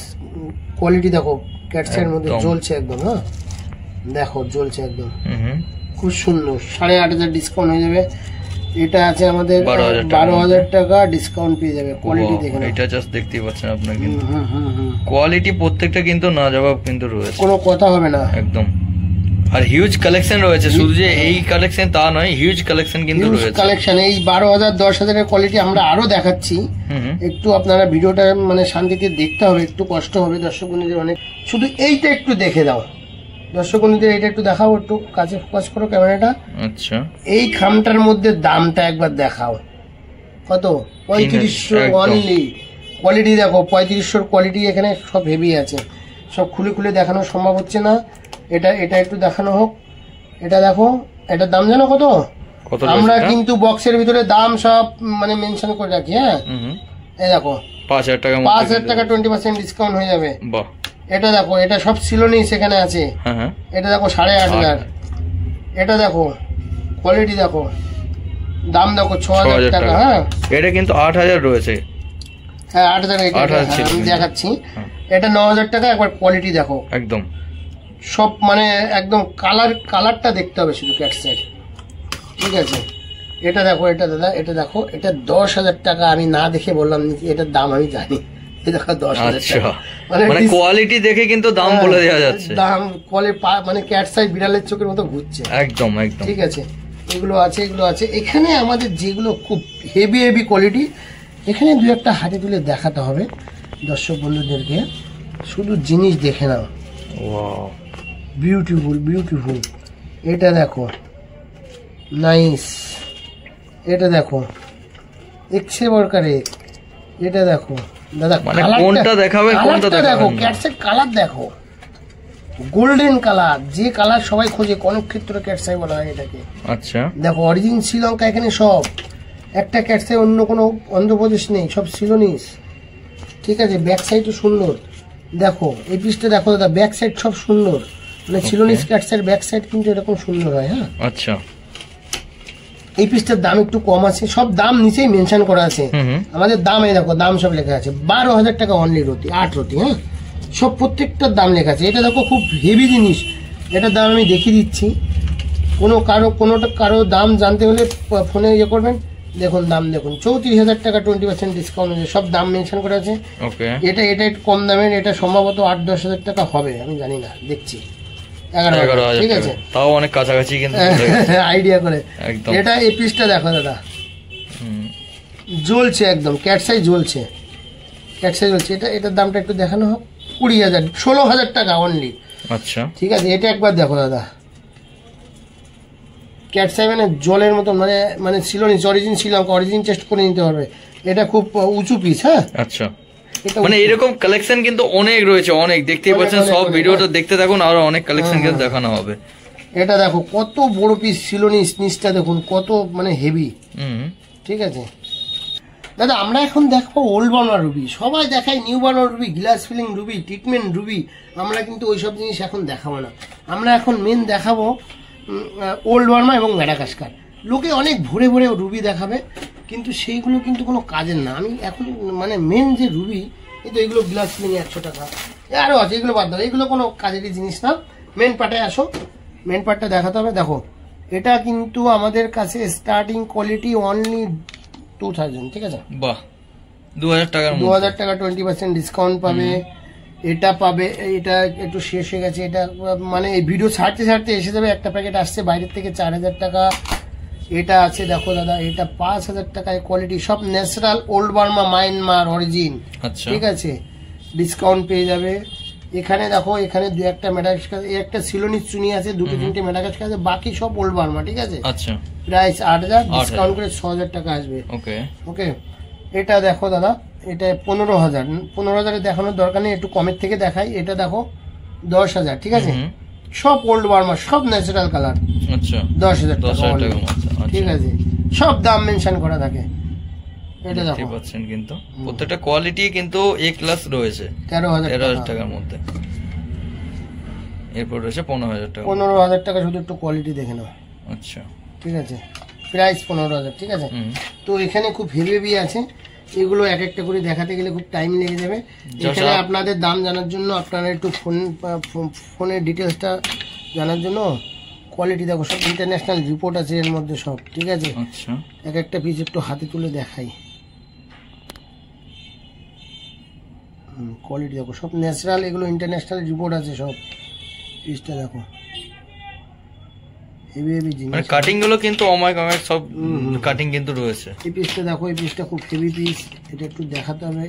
কোয়ালিটি। দেখো ক্যাটসের মধ্যে জ্বলছে একদম। হ্যাঁ দেখো, জ্বলছে একদম, খুব সুন্দর। 8500 ডিসকাউন্ট হয়ে যাবে। এটা আছে আমাদের 12,000 টাকা ডিসকাউন্ট পেয়ে যাবে। কোয়ালিটি দেখুন, এটা জাস্ট দেখতেই পাচ্ছেন আপনারা, কিন্তু কোয়ালিটি প্রত্যেকটা কিন্তু না জবাব কিন্তু রয়েছে, কোনো কথা হবে না। একদম। আর হিউজ কালেকশন রয়েছে, শুধু যে এই কালেকশন তা নয়, হিউজ কালেকশন কিন্তু রয়েছে। কালেকশন এই 12,000 10,000 এর কোয়ালিটি আমরা আরো দেখাচ্ছি। একটু আপনারা ভিডিওটা মানে শান্তিতে দেখতে হবে, একটু কষ্ট হবে দর্শক বন্ধুদের অনেক। শুধু এইটা একটু দেখে দাও দর্শক বন্ধুদের, এইটা একটু দেখাও, একটু কাছে ফোকাস করো ক্যামেরাটা। আচ্ছা, এই খামটার মধ্যে দামটা একবার দেখাও, কত? 3500 অনলি। কোয়ালিটি দেখো, 3500 কোয়ালিটি। এখানে সব হেভি আছে, সব খুলে খুলে দেখানো সম্ভব হচ্ছে না। এটা একটু দেখানো হোক। এটা দেখো, এটার দাম জানো কত? আমরা কিন্তু বক্সের ভিতরে দাম সব মানে মেনশন করে রাখি। হ্যাঁ, এই দেখো 5000 টাকা, 5000 টাকা 20% ডিসকাউন্ট হয়ে যাবে। বাহ, এটা দেখো, এটা সব সিলোনি সেখানে আছে। এটা দেখো 8500। এটা দেখো কোয়ালিটি দেখো, দাম দেখো 6000 টাকা। হ্যাঁ, এটা কিন্তু 8000 রয়েছে। হ্যাঁ 8000 আমি দেখাচ্ছি। এটা 9000 টাকা। একবার কোয়ালিটি দেখো, একদম সব মানে একদম কালারটা দেখতে হবে শুধু ক্যাটসের, ঠিক আছে। এটা দেখো, এটা দাদা, এটা দেখো, এটা 10,000 টাকা। আমি না দেখে বললাম, এটার দাম আমি জানি। দেখো 10,000 টাকা, মানে কোয়ালিটি দেখে কিন্তু দাম বলে দেওয়া যাচ্ছে। দাম মানে ক্যাটসাই বিড়ালের চোখের মতো ঘুরছে, একদম একদম, ঠিক আছে। এগুলো আছে, এগুলো আছে। এখানে আমাদের যেগুলো খুব হেভি কোয়ালিটি, এখানে 2-1টা হাতে তুলে দেখাতে হবে দর্শক বন্ধুদেরকে। শুধু জিনিস দেখে নাও, বিউটিফুল। এটা দেখো, নাইস। এটা দেখো, এক্সে বরকারে। এটা দেখো দাদা, কোনটা দেখাবে, কোনটা দেখো, ক্যাটসের কালার দেখো, গোল্ডেন কালার, যে কালার সবাই খোঁজে, কনকক্ষেত্র ক্যাটসাই বলা হয় এটাকে। আচ্ছা, দেখো অরিজিন শ্রীলঙ্কা। এখানে সব একটা ক্যাটসাই, অন্য কোনো অন্ধ্রপ্রদেশ নেই, সব সিলোনিস, ঠিক আছে। ব্যাক সাইডও সুন্দর, দেখো এই পিসটা দেখো দাদা, ব্যাক সাইড সব সুন্দর, মানে সিলোনিস ক্যাটসের ব্যাক সাইড কিন্তু এরকম সুন্দর হয়। হ্যাঁ, আচ্ছা। এই পিসটার দাম একটু কম আছে, সব দাম নিচেই মেনশন করা আছে। আমাদের দাম এই দেখো, দাম সব লেখা আছে। 12,000 টাকা অনলি রতি, 8 রতি। হ্যাঁ, সব প্রত্যেকটার দাম লেখা আছে। এটা দেখো খুব হেভি জিনিস, এটার দাম আমি দেখিয়ে দিচ্ছি। কারো দাম জানতে হলে ফোনে ইয়ে করবেন, দেখুন দাম দেখুন 34,000 টাকা, 20% ডিসকাউন্ট আছে, সব দাম মেনশন করা আছে। এটা একটু কম দামের, এটা সম্ভবত 8-10 হাজার টাকা হবে, আমি জানি না, দেখছি 11,000, ঠিক আছে, তাও অনেক কাছাকাছি কিন্তু আইডিয়া করে। এটা এই পিসটা দেখো দাদা, জ্বলছে একদম, ক্যাটসাই জ্বলছে, ক্যাটসাই জ্বলছে। এটার দামটা একটু দেখানো হোক, 20,000, 16,000 টাকা অনলি। আচ্ছা, ঠিক আছে। এটা একবার দেখো দাদা, ক্যাটসাই মানে জলের মতো, মানে Ceylonese origin Sri Lanka, origin test করে নিতে পারবে। এটা খুব উঁচু পিস। হ্যাঁ, আচ্ছা, মানে এরকম কালেকশন কিন্তু অনেক রয়েছে, অনেক দেখতেই পাচ্ছেন। সব ভিডিওটা দেখতে থাকুন, আরো অনেক কালেকশন কিন্তু দেখানো হবে। এটা দেখো কত বড় পিস সিলোনিস, নিচটা দেখুন কত মানে হেভি। ঠিক আছে দাদা, আমরা এখন দেখবো ওল্ড বার্মা রুবি। সবাই দেখায় new Burma ruby, glass filling ruby, treatment ruby. আমরা কিন্তু ওইসব জিনিস এখন দেখাবো না, আমরা এখন মেন দেখাবো ওল্ড বার্মা এবং ম্যাডাগাস্কার। লোকে অনেক ভরে ভরে রুবি দেখাবে, কিন্তু সেইগুলো কিন্তু কোনো কাজের না। আমি এখন মানে মেন যে রুবি, কিন্তু এগুলো গ্লাস ফিলিং 100 টাকা, আরও আছে, এগুলো বাদ দাও, এগুলো কোনো কাজেরই জিনিস না। মেন পার্টে আসো, মেন পার্টটা দেখাতে হবে। দেখো এটা কিন্তু আমাদের কাছে স্টার্টিং কোয়ালিটি অনলি 2000, ঠিক আছে, বাহ, 2000 টাকা, 20% ডিসকাউন্ট পাবে। এটা পাবে, এটা একটু শেষ হয়ে গেছে, এটা মানে এই ভিডিও ছাড়তে ছাড়তে এসে যাবে। একটা প্যাকেট আসছে বাইরের থেকে 4000 টাকা। এটা আছে দেখো দাদা, এটা 5000 টাকায় কোয়ালিটি, সব natural old Burma Myanmar origin, ঠিক আছে, ডিসকাউন্ট পেয়ে যাবে। এখানে দেখো, এখানে দু একটা ম্যাডাগাস্কার, একটা সিলোনিস চুনি আছে, 2-3টে ম্যাডাগাস্কার আছে, বাকি সব ওল্ড বার্মা, ঠিক আছে। আচ্ছা, প্রাইস 8000, ডিসকাউন্ট করে 6000 টাকা আসবে। ওকে ওকে। এটা দেখো দাদা, এটা 15,000, 15,000 দেখানোর দরকার নেই, একটু কমের থেকে দেখাই। এটা দেখো 10,000, ঠিক আছে, সব ওল্ড বার্মা, সব ন্যাচারাল কালার। আচ্ছা, 10,000 টাকা, ঠিক আছে, সব দাম মেনশন করা থাকে। এটা দেখো পাচ্ছেন, কিন্তু প্রত্যেকটা কোয়ালিটি কিন্তু এ ক্লাস রয়েছে, 13,000 টাকার মধ্যে। এরপর রয়েছে 15,000 টাকা, 15,000 টাকা, শুধু একটু কোয়ালিটি দেখে নাও। আচ্ছা, ঠিক আছে, প্রাইস 15,000, ঠিক আছে। তো এখানে খুব হেভি হেভি আছে, এগুলো এক একটা করে দেখাতে গেলে খুব টাইম লেগে যাবে। এখানে আপনাদের দাম জানার জন্য আপনারা একটু ফোনের ডিটেলসটা জানার জন্য, কোয়ালিটি দেখো, সব ইন্টারন্যাশনাল রিপোর্ট আছে এর মধ্যে সব, ঠিক আছে। আচ্ছা, এক একটা পিস একটু হাতে তুলে দেখাই। কোয়ালিটি দেখো, সব ন্যাচারাল, এগুলো ইন্টারন্যাশনাল রিপোর্ট আছে সব। পিসটা দেখো, হেভি হেভি জিনিস, মানে কাটিং গুলো কিন্তু অনেক সব কাটিং কিন্তু রয়েছে। এই পিসটা দেখো, এই পিসটা খুব হেভি পিস, এটা একটু দেখাতে হবে।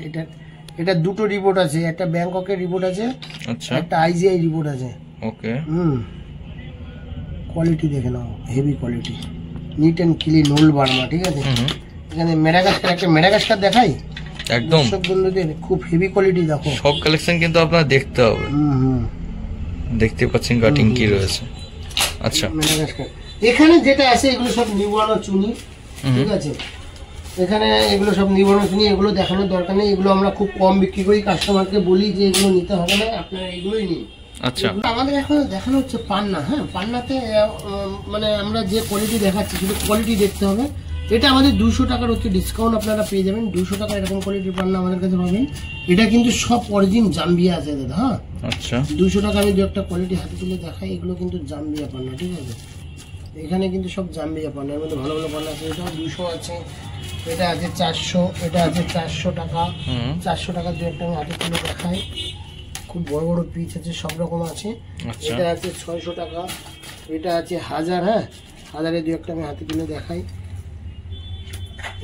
এটা দুটো রিপোর্ট আছে, একটা ব্যাংককের রিপোর্ট আছে, আচ্ছা, একটা আইজিআই রিপোর্ট আছে। ওকে, কোয়ালিটি দেখে নাও, heavy quality, neat and clean old Burma, ঠিক আছে। এখানে ম্যাডাগাস্কার, একটা ম্যাডাগাস্কার দেখাই একদম, সব বন্ধুদের খুব হেভি কোয়ালিটি দেখো। সব কালেকশন কিন্তু আপনারা দেখতে হবে। দেখতে পাচ্ছেন কাটিং কি রয়েছে। আচ্ছা, এখানে যেটা আছে এগুলো সব নিউবর্ন চুনি, ঠিক আছে। এখানে এগুলো সব নিউবর্ন চুনি, এগুলো দেখানোর দরকার নেই, এগুলো আমরা খুব কম বিক্রি করি, কাস্টমারকে বলি যে এগুলো নিতে হবে না, আপনারা এগুলোই নিন। আচ্ছা, আমাদের এখন দেখানো হচ্ছে পান্না। হ্যাঁ, পান্নাতে মানে আমরা যে কোয়ালিটি দেখাচ্ছি, শুধু কোয়ালিটি দেখতে হবে। এটা আমাদের 200 টাকার হচ্ছে ডিসকাউন্ট, আপনারা পেয়ে যাবেন 200 টাকা এরকম কোয়ালিটির পান্না আমাদের কাছে পাবেন। এটা কিন্তু সব অরিজিন জাম্বিয়া আছে দাদা। হ্যাঁ, আচ্ছা, 200 টাকা আমি দু একটা কোয়ালিটি হাতে তুলে দেখাই, এগুলো কিন্তু জাম্বিয়া পান্না, ঠিক আছে। এখানে কিন্তু সব জাম্বিয়া পান্না, এর মধ্যে ভালো ভালো পান্না আছে। এটাও 200 আছে, এটা আছে 400, এটা আছে 400 টাকা। 400 টাকার দু একটা আমি হাতে তুলে দেখাই, খুব বড় বড় পিস আছে, সব রকম আছে। এটা আছে 600 টাকা, এটা আছে 1000। হ্যাঁ, 1000-এর দু একটা আমি হাতে তুলে দেখাই।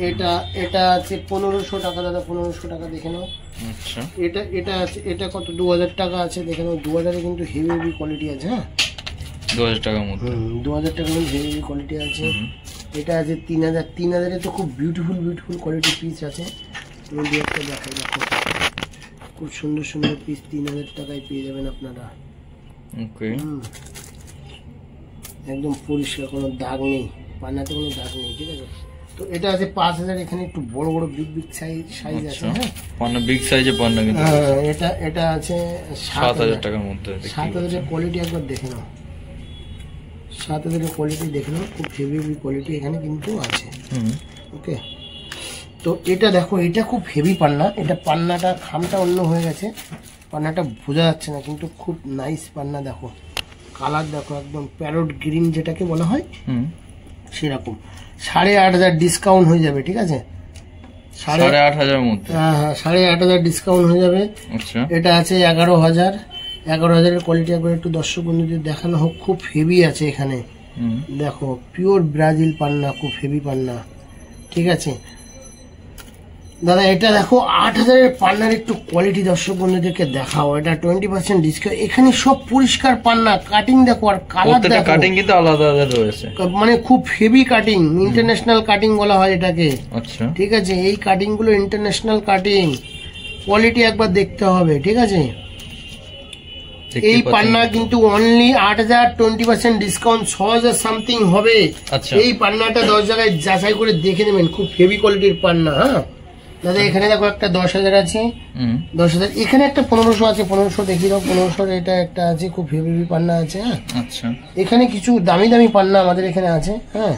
এটা আছে 1500 টাকা দাদা, 1500 টাকা দেখে নাও। আচ্ছা, এটা আছে, এটা কত 2000 টাকা আছে, দেখে নাও। 2000-এ কিন্তু হেভি হেভি কোয়ালিটি আছে। হ্যাঁ, 2000 টাকার মধ্যে, 2000 টাকার মধ্যে হেভি হেভি কোয়ালিটি আছে। এটা আছে 3000, 3000-এ তো খুব বিউটিফুল বিউটিফুল কোয়ালিটি পিস আছে। আমি দু একটা দেখাই, দেখো খুব সুন্দর সুন্দর পিস 3000 টাকায় পেয়ে যাবেন আপনারা। ওকে, একদম পরিষ্কার, কোনো দাগ নেই, পান্নাতে কোনো দাগ নেই, ঠিক আছে। তো এটা আছে 5000, এখানে একটু বড় বড় বিগ বিগ সাইজ আছে। হ্যাঁ, পান্না বিগ সাইজে পান্না কিন্তু। এটা আছে 7000 টাকার মধ্যে। 7000-এর কোয়ালিটি একবার দেখে নাও, 7000-এর কোয়ালিটি দেখে নাও, খুব হেভি হেভি কোয়ালিটি এখানে কিন্তু আছে। ওকে, তো এটা দেখো, এটা খুব হেভি পান্না, এটা পান্নাটা খামটা অন্য হয়ে গেছে, পান্নাটা বোঝা যাচ্ছে না কিন্তু খুব নাইস পান্না। দেখো কালার দেখো একদম প্যারট গ্রিন যেটাকে বলা হয় সেরকম। 8,500 ডিসকাউন্ট হয়ে যাবে, ঠিক আছে? 8,500 মধ্যে? হ্যাঁ হ্যাঁ, 8,500 ডিসকাউন্ট হয়ে যাবে। আচ্ছা, এটা আছে 11,000। 11,000 এর কোয়ালিটি একবার একটু দর্শক বন্ধুদের দেখানো হোক। খুব হেভি আছে এখানে, দেখো পিওর ব্রাজিল পান্না, খুব হেভি পান্না, ঠিক আছে দাদা। এটা দেখো 8,000 এর পান্নার একটু কোয়ালিটি দর্শক বন্ধুদেরকে দেখাও। এটা 20% ডিসকাউন্ট। এখানে সব পরিষ্কার পান্না, কাটিং দেখো আর কালার দেখো, কাটিং কিন্তু আলাদা আলাদা রয়েছে, মানে খুব হেভি কাটিং, ইন্টারন্যাশনাল কাটিং বলা হয় এটাকে। আচ্ছা, ঠিক আছে, এই কাটিং গুলো ইন্টারন্যাশনাল কাটিং, কোয়ালিটি একবার দেখতে হবে, ঠিক আছে? এই পান্না কিন্তু অনলি 8,000, 20% ডিসকাউন্ট 6,000 সামথিং হবে। এই পান্নাটা 10 জায়গায় যাচাই করে দেখে নেবেন, খুব হেভি কোয়ালিটির পান্না। হ্যাঁ দাদা, এখানে দেখো একটা 10,000 আছে, 10,000। এখানে একটা 1500 আছে, 1500 দেখিয়ে দাও। 1500 এটা একটা আছে, খুব হেভি পান্না আছে। হ্যাঁ আচ্ছা, এখানে কিছু দামি দামি পান্না আমাদের এখানে আছে। হ্যাঁ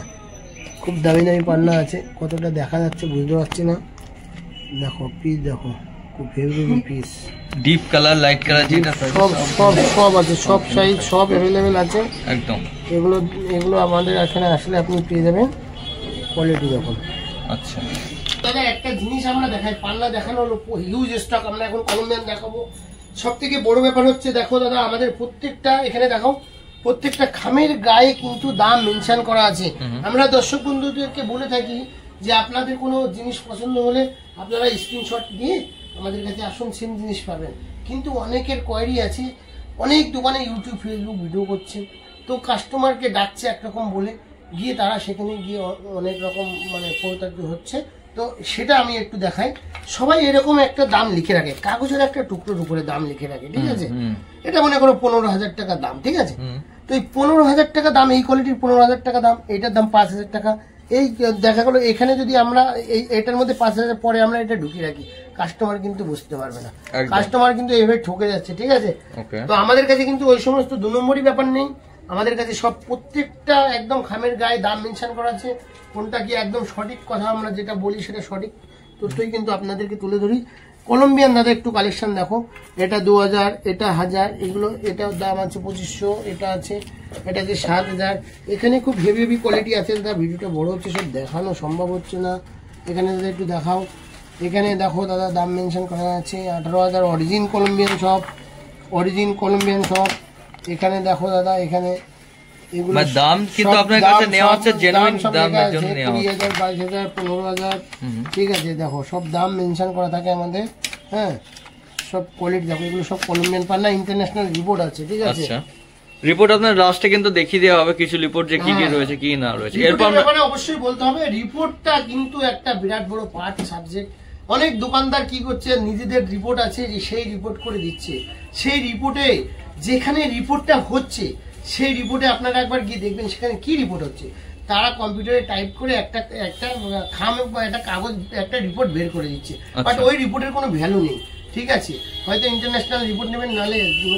খুব দামি দামি পান্না আছে, কতটা দেখা যাচ্ছে বুঝতে পারছি না। দেখো পিস দেখো, খুব heavy piece, deep colour, light colour, যেটা সব আছে, সব সাইজ সব অ্যাভেলেবেল আছে একদম। এগুলো আমাদের এখানে আসলে আপনি পেয়ে যাবেন, কোয়ালিটি দেখুন। আচ্ছা দাদা, একটা জিনিস আমরা দেখাই, পান্না দেখানো হলো হিউজ স্টক। আমরা এখন কলম্বিয়ান দেখাবো। সব থেকে বড় ব্যাপার হচ্ছে, দেখো দাদা আমাদের প্রত্যেকটা, এখানে দেখো প্রত্যেকটা খামের গায়ে কিন্তু দাম মেনশন করা আছে। আমরা দর্শক বন্ধুদেরকে বলে থাকি যে আপনাদের কোনো জিনিস পছন্দ হলে আপনারা স্ক্রিনশট দিয়ে আমাদের কাছে আসুন, সেম জিনিস পাবেন। কিন্তু অনেকের কোয়ারি আছে, অনেক দোকানে ইউটিউব ফেসবুক ভিডিও করছে, তো কাস্টমারকে ডাকছে একরকম বলে, গিয়ে তারা সেখানে গিয়ে অনেক রকম মানে প্রতারিত হচ্ছে। তো সেটা আমি একটু দেখাই। সবাই এরকম একটা দাম লিখে রাখে, কাগজের একটা টুকরোর উপরে দাম লিখে রাখে, ঠিক আছে? এটা মনে করো 15,000 টাকা দাম, ঠিক আছে? তো এই 15,000 টাকা দাম, এই কোয়ালিটির 15,000 টাকা দাম, এটার দাম 5,000 টাকা। এই দেখা গেলো এখানে যদি আমরা এটার মধ্যে 5,000 পরে আমরা এটা ঢুকিয়ে রাখি, কাস্টমার কিন্তু বুঝতে পারবে না, কাস্টমার কিন্তু এইভাবে ঠকে যাচ্ছে, ঠিক আছে? তো আমাদের কাছে কিন্তু ওই সমস্ত 2 নম্বরই ব্যাপার নেই। আমাদের কাছে সব প্রত্যেকটা একদম খামের গায়ে দাম মেনশন করা আছে। কোনটা কি একদম সঠিক কথা, আমরা যেটা বলি সেটা সঠিক তথ্যই কিন্তু আপনাদেরকে তুলে ধরি। কলম্বিয়ান দাদা একটু কালেকশন দেখো, এটা 2,000, এটা 1,000, এগুলো এটার দাম আছে 2,500, এটা আছে, এটা আছে 7,000। এখানে খুব হেভি হেভি কোয়ালিটি আছে দাদা। ভিডিওটা বড় হচ্ছে, সব দেখানো সম্ভব হচ্ছে না। এখানে দাদা একটু দেখাও, এখানে দেখো দাদা দাম মেনশন করা আছে 18,000, অরিজিন কলম্বিয়ান সব, অরিজিন কলম্বিয়ান সব। এখানে দেখো দাদা, এখানে এগুলো দাম কিন্তু আপনার কাছে নেওয়া হচ্ছে জেনুইন দামের জন্য নেওয়া হচ্ছে। 20,000, 22,000, 15,000, ঠিক আছে? দেখো সব দাম মেনশন করা থাকে আমাদের। হ্যাঁ সব কোয়ালিটি দেখো, এগুলো সব কলম্বিয়ান পান্না, ইন্টারন্যাশনাল রিপোর্ট আছে, ঠিক আছে? আচ্ছা, রিপোর্ট আপনার লাস্টে কিন্তু দেখিয়ে দেওয়া হবে কিছু রিপোর্ট, যে কি কি রয়েছে কি না রয়েছে। এরপর মানে অবশ্যই বলতে হবে, রিপোর্টটা কিন্তু একটা বিরাট বড় পার্ট সাবজেক্ট। অনেক দোকানদার কি করছে, নিজেদের রিপোর্ট আছে সেই রিপোর্ট করে দিচ্ছে। সেই রিপোর্টে যেখানে রিপোর্টটা হচ্ছে, সেই রিপোর্টে আপনারা একবার গিয়ে দেখবেন সেখানে কি রিপোর্ট হচ্ছে। তারা কম্পিউটারে টাইপ করে একটা খাম বা একটা কাগজ, একটা রিপোর্ট বের করে দিচ্ছে, বাট ওই রিপোর্টের কোনো ভ্যালু নেই, ঠিক আছে? হয়তো ইন্টারন্যাশনাল রিপোর্ট নেবেন, নাহলে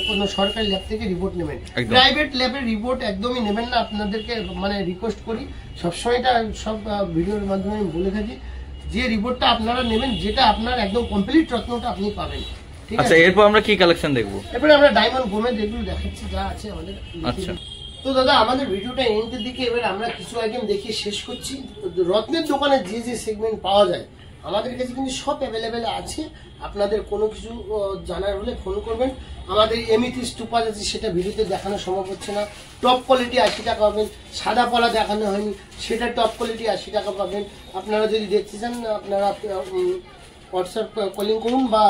কোনো সরকারি ল্যাব থেকে রিপোর্ট নেবেন। প্রাইভেট ল্যাবের রিপোর্ট একদমই নেবেন না, আপনাদেরকে মানে রিকোয়েস্ট করি। সবসময় এটা সব ভিডিওর মাধ্যমে আমি বলে থাকি, যে রিপোর্টটা আপনারা নেবেন, যেটা আপনার একদম কমপ্লিট রত্নটা আপনি পাবেন, ঠিক আছে? আচ্ছা, এরপর আমরা কি কালেকশন দেখবো? এরপরে আমরা ডায়মন্ড গোমেদ এগুলো দেখাচ্ছি, যা আছে আমাদের। আচ্ছা, তো দাদা আমাদের ভিডিওটা এন্ডের দিকে এবার আমরা কিছু আইটেম দেখিয়ে শেষ করছি। রত্নের দোকানে যে যে সেগমেন্ট পাওয়া যায় আমাদের কাছে কিন্তু সব অ্যাভেলেবেল আছে। আপনাদের কোনো কিছু জানার হলে ফোন করবেন। আমাদের এমিথিস টুপাস আছে, সেটা ভিডিওতে দেখানো সম্ভব হচ্ছে না। টপ কোয়ালিটি 80 টাকা পাবেন। সাদা পলা দেখানো হয়নি, সেটা টপ কোয়ালিটি 80 টাকা পাবেন। আপনারা যদি দেখতে চান, আপনারা হোয়াটসঅ্যাপ কলিং করুন বা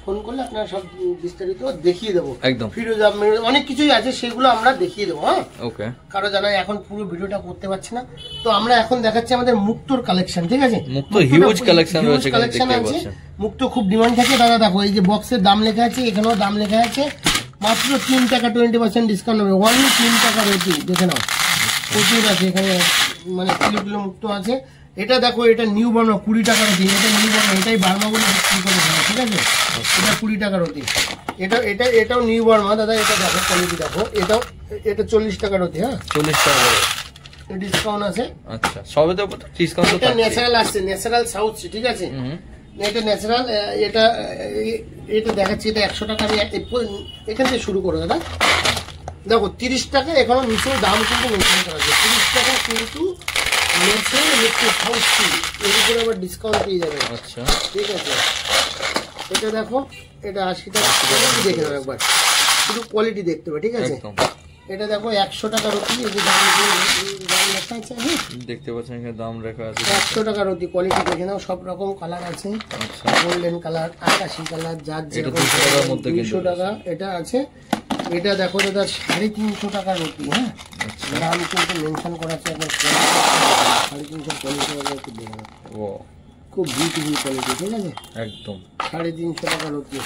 ফোন করলে আপনারা সব বিস্তারিত দেখিয়ে দেবো। একদম ফিরোজা অনেক কিছুই আছে, সেগুলো আমরা দেখিয়ে দেবো। হ্যাঁ ওকে, কারো জানা এখন পুরো ভিডিওটা করতে পারছি না, তো আমরা এখন দেখাচ্ছি আমাদের মুক্তোর কালেকশন, ঠিক আছে? মুক্তো হিউজ কালেকশন রয়েছে, কালেকশন আছে। মুক্তো খুব ডিমান্ড থাকে দাদা। দেখো এই যে বক্সের দাম লেখা আছে, এখানেও দাম লেখা আছে, মাত্র 3 টাকা 20% ডিসকাউন্ট হবে। অনলি 3 টাকা রয়েছে, দেখে নাও, প্রচুর আছে এখানে, মানে কিলো কিলো মুক্তো আছে। এটা দেখো, এটা নিউ বার্মা 20 টাকার অতি, এটা নিউ বার্মা, এটাই বার্মা বলে বিক্রি করে, ঠিক আছে? এটা 20 টাকার অতি। এটাও নিউ বার্মা দাদা। এটা দেখো কোয়ালিটি দেখো, এটা 40 টাকার অতি। হ্যাঁ 40 টাকা ডিসকাউন্ট আছে। আচ্ছা, সবে তো ডিসকাউন্ট। এটা ন্যাচারাল আসছে, ন্যাচারাল সাউথ, ঠিক আছে? এটা ন্যাচারাল। এটা এটা দেখাচ্ছি, এটা 100 টাকা। আমি এখান থেকে শুরু করো দাদা। দেখো 30 টাকা, এখনো নিচেও দাম কিন্তু মেনশন করা আছে। 30 টাকা কিন্তু ন্যাচারাল ইলেকট্রিক হাউস ফ্রি, এর উপরে আবার ডিসকাউন্ট পেয়ে যাবে। আচ্ছা ঠিক আছে, এটা দেখো, এটা 80 টাকা। দেখে নাও একবার, শুধু কোয়ালিটি দেখতে হবে। ঠিক আছে, এটা দেখো 100 টাকা রুটি, এই যে দাম লেখা আছে, দেখতে পাচ্ছেন এখানে দাম লেখা আছে। 100 টাকা রুটি, কোয়ালিটি দেখে নাও। সব রকম কালার আছে, গোল্ডেন কালার, আকাশি কালার, যার যে 200 টাকা এটা আছে। এটা দেখো দাদা 350 টাকা রুটি। হ্যাঁ, দাম কিন্তু মেনশন করা আছে, একবার 350 কোয়ালিটি একটু দেখে নাও। খুব বিউটিফুল কোয়ালিটি। ঠিক আছে, একদম 350 টাকা রুটি।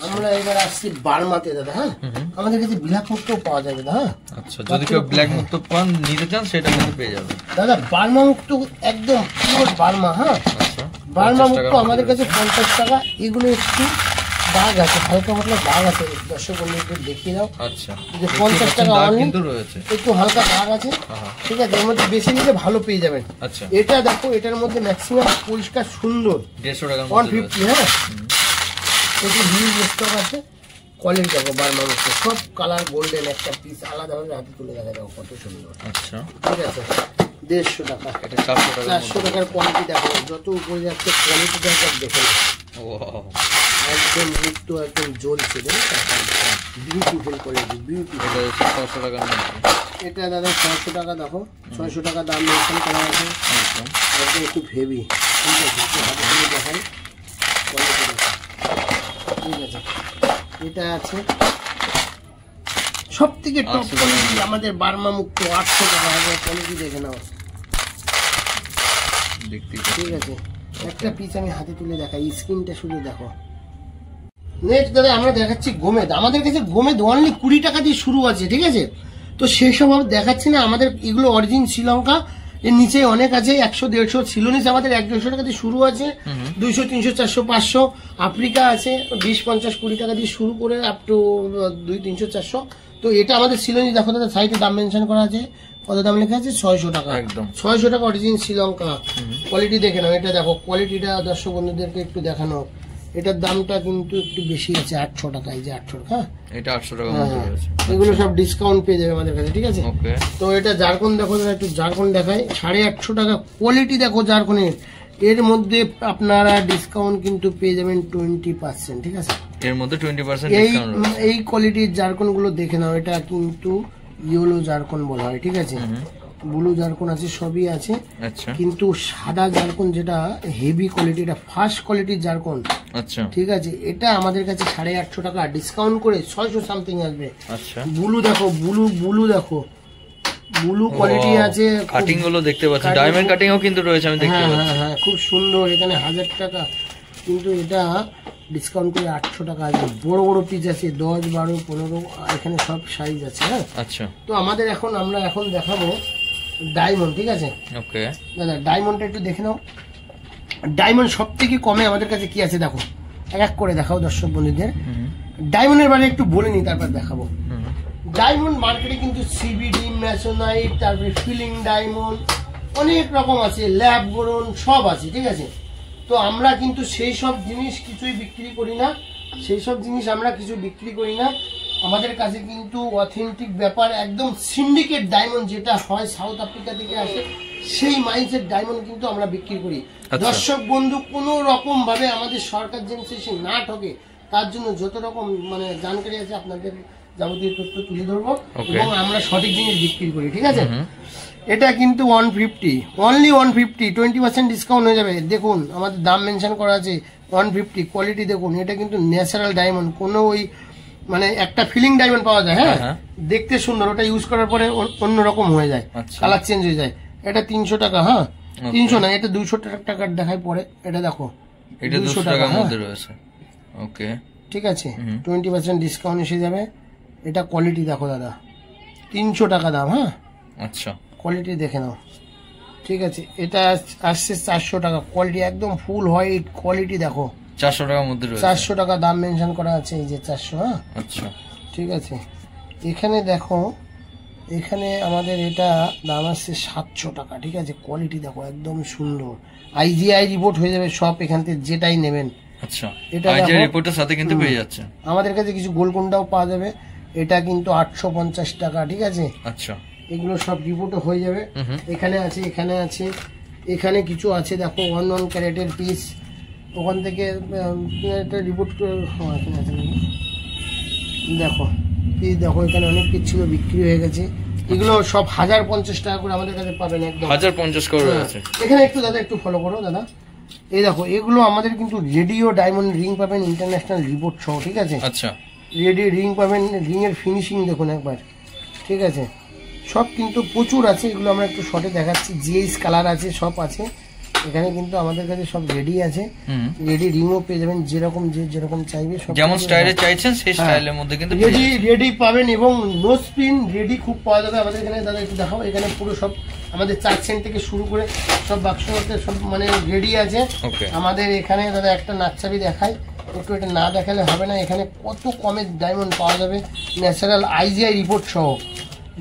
আমরা এবার আসছি বার্মাতে দাদা। হ্যাঁ, আমাদের কাছে ব্ল্যাক মুক্তও পাওয়া যাবে দাদা। হ্যাঁ, আচ্ছা, যদি কেউ ব্ল্যাক মুক্ত পান নিতে চান সেটা কিন্তু পেয়ে যাবেন দাদা। বার্মা মুক্ত একদম পিওর বার্মা। হ্যাঁ, বার্মা মুক্ত আমাদের কাছে 50 টাকা। এগুলো একটু দাগ আছে, হালকা পাতলা দাগ আছে, দর্শক বন্ধু একটু দেখিয়ে দাও। আচ্ছা, 50 টাকা কিন্তু রয়েছে, একটু হালকা দাগ আছে। ঠিক আছে, এর মধ্যে বেশি নিলে ভালো পেয়ে যাবেন। আচ্ছা, এটা দেখো, এটার মধ্যে ম্যাক্সিমাম পরিষ্কার সুন্দর 150 টাকা 150। হ্যাঁ, একটু হিউজ স্টক আছে। কোয়ালিটি দেখো, বার্মা মুক্ত সব কালার গোল্ডেন, একটা পিস আলাদাভাবে হাতে তুলে দেখা দাও, কত সুন্দর। আচ্ছা, ঠিক আছে, 150 টাকা। এটা 400 টাকার কোয়ালিটি দেখো, যত উপরে যাচ্ছে কোয়ালিটিটা একবার দেখে নাও। একদম মুক্ত, একদম জ্বলছে, বিউটিফুল কোয়ালিটি, বিউটিফুল। 600 টাকার মধ্যে এটা দাদা 600 টাকা। দেখো 600 টাকা দাম মেনশন করা আছে, একদম খুব হেভি। ঠিক আছে, হাতে তুলে দেখাই কোয়ালিটি দেখো। ঠিক আছে, এটা আছে সব থেকে টপ কোয়ালিটি আমাদের বার্মা মুক্ত, 800 টাকা। হাজার কোয়ালিটি দেখে নাও। ঠিক আছে, একটা পিস আমি হাতে তুলে দেখাই, স্ক্রিনটা শুধু দেখো। নেক্সট দাদা আমরা দেখাচ্ছি গোমেদ। আমাদের কাছে গোমেদ অনলি 20 টাকা দিয়ে শুরু আছে। ঠিক আছে, তো সেসব আমি দেখাচ্ছি না। আমাদের এগুলো অরিজিন শ্রীলঙ্কা, এর নিচে অনেক আছে, 100, 150 সিলোনিস আমাদের 100-150 টাকা দিয়ে শুরু আছে, 200, 300, 400, 500। আফ্রিকা আছে 20, 50, 20 টাকা দিয়ে শুরু করে আপ টু 200, 300, 400। তো এটা আমাদের সিলোনিস দেখো দাদা, সাইডে দাম মেনশন করা আছে, কত দাম লেখা আছে, 600 টাকা। একদম 600 টাকা অরিজিন শ্রীলঙ্কা। কোয়ালিটি দেখে নাও। এটা দেখো কোয়ালিটিটা দর্শক বন্ধুদেরকে একটু দেখানো। এটার দামটা কিন্তু একটু বেশি আছে, 800 টাকা। এই যে 800 টাকা, এটা 800 টাকা মধ্যে আছে। এগুলো সব ডিসকাউন্ট পেয়ে যাবে আমাদের কাছে। ঠিক আছে, তো এটা জারকন দেখো, একটু জারকন দেখাই, 850 টাকা। কোয়ালিটি দেখো জারকনের, এর মধ্যে আপনারা ডিসকাউন্ট কিন্তু পেয়ে যাবেন 20%। ঠিক আছে, এর মধ্যে 20% ডিসকাউন্ট রয়েছে। এই কোয়ালিটির জারকন গুলো দেখে নাও। এটা কিন্তু ইয়েলো জারকন বলা হয়। ঠিক আছে, ব্লু জারকন আছে, সবই আছে। আচ্ছা, কিন্তু সাদা জারকন যেটা হেভি কোয়ালিটি, এটা ফার্স্ট কোয়ালিটির জারকন। আচ্ছা, ঠিক আছে, এটা আমাদের কাছে 850 টাকা, ডিসকাউন্ট করে 600 সামথিং আসবে। আচ্ছা, ব্লু দেখো, ব্লু দেখো, ব্লু কোয়ালিটি আছে। কাটিং গুলো দেখতে পাচ্ছি, ডায়মন্ড কাটিংও কিন্তু রয়েছে, আমি দেখতে পাচ্ছি। হ্যাঁ, খুব সুন্দর। এখানে 1000 টাকা, কিন্তু এটা ডিসকাউন্ট করে 800 টাকা আসবে। বড় বড় পিস আছে, 10, 12, 15, এখানে সব সাইজ আছে। হ্যাঁ, আচ্ছা। তো আমাদের আমরা এখন দেখাবো ডায়মন্ড। ঠিক আছে, ওকে দাদা, ডায়মন্ডটা একটু দেখে নাও। ডায়মন্ড সব থেকে কমে আমাদের কাছে কি আছে দেখো, এক করে দেখাও দর্শক বন্ধুদের। ডায়মন্ডের বারে একটু বলে নি, তারপর দেখাবো। ডায়মন্ড মার্কেটে কিন্তু সিবিডি, ম্যাসোনাইট, তারপরে ফিলিং ডায়মন্ড, অনেক রকম আছে, ল্যাব গোরন সব আছে। ঠিক আছে, তো আমরা কিন্তু সেই সব জিনিস কিছুই বিক্রি করি না। সেই সব জিনিস আমরা কিছু বিক্রি করি না। আমাদের কাছে কিন্তু অথেন্টিক ব্যাপার, একদম সিন্ডিকেট ডায়মন্ড যেটা হয় সাউথ আফ্রিকা থেকে আসে, সেই মাইন্ডসেট ডায়মন্ড কিন্তু আমরা বিক্রি করি। দর্শক বন্ধু কোনো রকম ভাবে আমাদের সরকার যেন সে না ঠকে, তার জন্য যত রকম মানে জানকারি আছে আপনাদের যাবতীয় তথ্য তুলে ধরবো, এবং আমরা সঠিক জিনিস বিক্রি করি। ঠিক আছে, এটা কিন্তু 150, অনলি 150, 20% ডিসকাউন্ট হয়ে যাবে। দেখুন আমাদের দাম মেনশন করা আছে 150। কোয়ালিটি দেখুন, এটা কিন্তু ন্যাচারাল ডায়মন্ড, কোনো ওই মানে একটা ফিলিং ডায়মন্ড পাওয়া যায়। হ্যাঁ, দেখতে সুন্দর, ওটা ইউজ করার পরে অন্যরকম হয়ে যায়, কালার চেঞ্জ হয়ে যায়। এটা 300 টাকা। হ্যাঁ, 300 না, এটা 200 টাকার দেখায় পরে। এটা দেখো, এটা 200 টাকার মধ্যে রয়েছে। ওকে, ঠিক আছে, 20% ডিসকাউন্ট এসে যাবে। এটা কোয়ালিটি দেখো দাদা, 300 টাকা দাম। হ্যাঁ, আচ্ছা, কোয়ালিটি দেখে নাও। ঠিক আছে, এটা আসছে 400 টাকা। কোয়ালিটি একদম ফুল হোয়াইট কোয়ালিটি দেখো, 400 টাকার মধ্যে রয়েছে। 400 টাকা দাম মেনশন করা আছে, এই যে 400। হ্যাঁ, আচ্ছা, ঠিক আছে। এখানে দেখো, এখানে আমাদের এটা দাম আসছে 700 টাকা, ঠিক আছে। কোয়ালিটি দেখো একদম সুন্দর, আইজিআই রিপোর্ট হয়ে যাবে সব এখান থেকে যেটাই নেবেন। আচ্ছা, এটা আইজিআই রিপোর্টের সাথে কিন্তু পেয়ে যাচ্ছে। আমাদের কাছে কিছু গোলকোন্ডাও পাওয়া যাবে, এটা কিন্তু 850 টাকা, ঠিক আছে। আচ্ছা, এগুলো সব রিপোর্টও হয়ে যাবে। এখানে আছে, এখানে আছে, এখানে কিছু আছে দেখো 1 ক্যারেটের পিস, ওখান থেকে একটা রিপোর্ট এখানে আছে দেখো পিস, দেখো এখানে অনেক পিস ছিল বিক্রি হয়ে গেছে। এগুলো সব 1050 টাকা করে আমাদের কাছে পাবেন, একদম 1050 করে আছে। এখানে একটু দাদা একটু ফলো করো দাদা, এই দেখো এগুলো আমাদের কিন্তু রেডিও ডায়মন্ড রিং পাবেন ইন্টারন্যাশনাল রিপোর্ট সহ, ঠিক আছে। আচ্ছা, রেডি রিং পাবেন, রিং এর ফিনিশিং দেখুন একবার, ঠিক আছে। সব কিন্তু প্রচুর আছে, এগুলো আমরা একটু শর্টে দেখাচ্ছি। জিএস কালার আছে, সব আছে এখানে, কিন্তু আমাদের কাছে সব রেডি আছে। রেডি রিংও পেয়ে যাবেন, যেরকম যেরকম চাইবে সব, যেমন স্টাইলে চাইছেন সেই স্টাইলের মধ্যে কিন্তু রেডি পাবেন। এবং নো স্পিন রেডি খুব পাওয়া যাবে আমাদের এখানে। দাদা একটু দেখাও, এখানে পুরো সব আমাদের 4 সেন্ট থেকে শুরু করে সব বাক্স মধ্যে সব মানে রেডি আছে আমাদের এখানে। দাদা একটা নাচ্ছাবি দেখাই, একটু এটা না দেখালে হবে না। এখানে কত কমে ডায়মন্ড পাওয়া যাবে, ন্যাচারাল আইজিআই রিপোর্ট সহ।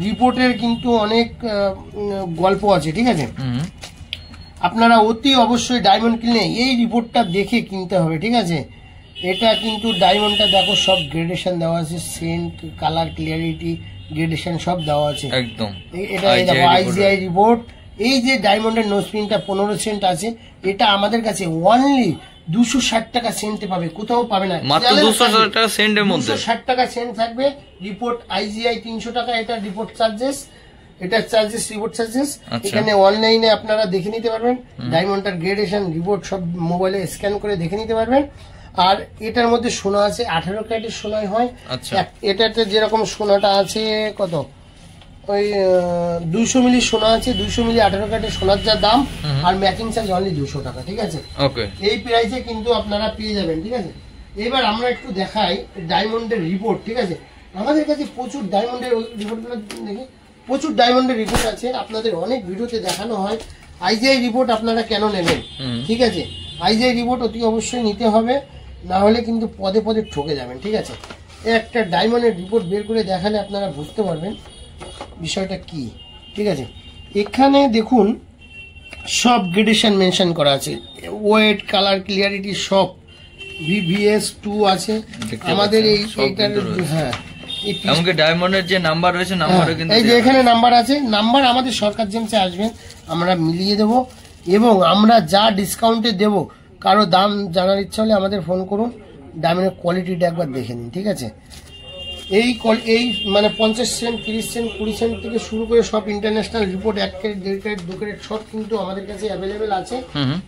রিপোর্টের কিন্তু অনেক গল্প আছে, ঠিক আছে। আপনারা অতি অবশ্যই ডায়মন্ড কিনলে এই রিপোর্টটা দেখে কিনতে হবে, ঠিক আছে। এটা কিন্তু ডায়মন্ডটা দেখো সব গ্রেডেশন দেওয়া আছে, সেন্ট, কালার, ক্লিয়ারিটি, গ্রেডেশন সব দেওয়া আছে একদম। এটা দেখো আইজিআই রিপোর্ট। এই যে ডায়মন্ডের নো স্পিনটা 15 সেন্ট আছে, এটা আমাদের কাছে অনলি 260 টাকা সেন্টে পাবে, কোথাও পাবে না, মাত্র 260 টাকা সেন্টের মধ্যে 260 টাকা সেন্ট থাকবে। রিপোর্ট আইজিআই 300 টাকা, এটা রিপোর্ট চার্জেস, এটা চার্জেস রিপোর্ট চার্জেস। এখানে অনলাইনে আপনারা দেখে নিতে পারবেন ডায়মন্ডটার গ্রেডেশন রিপোর্ট সব, মোবাইলে স্ক্যান করে দেখে নিতে পারবেন। আর এটার মধ্যে সোনা আছে 18 ক্যারেটের সোনাই হয়। এটাতে যেরকম সোনাটা আছে কত, ওই 200 মিলি সোনা আছে, 200 মিলি 18 ক্যারেটের সোনার যা দাম, আর মেকিং চার্জ অনলি 200 টাকা, ঠিক আছে। এই প্রাইসে কিন্তু আপনারা পেয়ে যাবেন, ঠিক আছে। এবার আমরা একটু দেখাই ডায়মন্ডের রিপোর্ট, ঠিক আছে। আমাদের কাছে প্রচুর ডায়মন্ডের রিপোর্টগুলো দেখি, প্রচুর ডায়মন্ডের রিপোর্ট আছে, আপনাদের অনেক ভিডিওতে দেখানো হয়। আইজিআই রিপোর্ট আপনারা কেন নেবেন, ঠিক আছে। আইজিআই রিপোর্ট অতি অবশ্যই নিতে হবে, না হলে কিন্তু পদে পদে ঠকে যাবেন, ঠিক আছে। একটা ডায়মন্ডের রিপোর্ট বের করে দেখালে আপনারা বুঝতে পারবেন বিষয়টা কি, ঠিক আছে। এখানে দেখুন সব গ্রেডেশন মেনশন করা আছে, ওয়েট, কালার, ক্লিয়ারিটি সব। VVS2 আছে আমাদের এইটার, হ্যাঁ। এমনকি ডায়মন্ডের যে নাম্বার রয়েছে, নাম্বারও কিন্তু এই যে এখানে নাম্বার আছে, নাম্বার আমাদের সরকার জেমসে আসবেন, আমরা মিলিয়ে দেব। এবং আমরা যা ডিসকাউন্টে দেব, কারো দাম জানার ইচ্ছা হলে আমাদের ফোন করুন, দামের কোয়ালিটিটা একবার দেখে নিন, ঠিক আছে। এই মানে 50 সেন্ট, 30 সেন্ট, 20 সেন্ট থেকে শুরু করে সব international report 1 carat, 1.5 carat, 2 carat সব কিন্তু আমাদের কাছে অ্যাভেলেবেল আছে।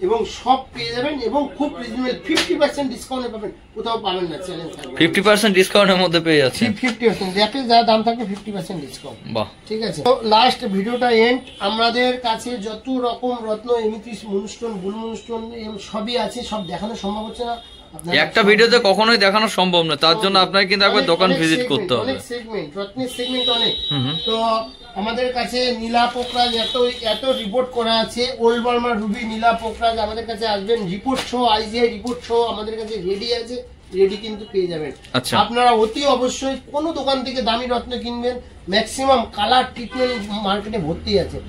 এবং সব পেয়ে যাবেন, এবং খুব রিজনেবল 50% ডিসকাউন্টে পাবেন, কোথাও পাবেন না, চ্যালেঞ্জ থাকবে। 50% ডিসকাউন্টের মধ্যে পেয়ে যাচ্ছে, 50% দেখে যা দাম থাকবে 50% ডিসকাউন্ট, বাহ, ঠিক আছে। তো লাস্ট ভিডিওটা এন্ড, আমাদের কাছে যত রকম রত্ন, এমিথিস্ট, মুনস্টোন, বুল মুনস্টোন সবই আছে, সব দেখানো সম্ভব হচ্ছে না একটা ভিডিওতে, কখনোই দেখানো সম্ভব না। তার জন্য আপনাকে কিন্তু একবার দোকান ভিজিট করতে হবে। অনেক সেগমেন্ট, রত্নের সেগমেন্ট অনেক। তো আমাদের কাছে নীলা পোকরাজ এত রিপোর্ট করা আছে, ওল্ড বার্মা রুবি, নীলা পোকরাজ আমাদের কাছে আসবেন, রিপোর্ট সহ, আইজিআই রিপোর্ট সহ আমাদের কাছে রেডি আছে, রেডি কিন্তু পেয়ে যাবেন। আপনারা অতি অবশ্যই কোনো দোকান থেকে দামি রত্ন কিনবেন, ম্যাক্সিমাম কালার ট্রিটমেন্ট মার্কেটে ভর্তি আছে।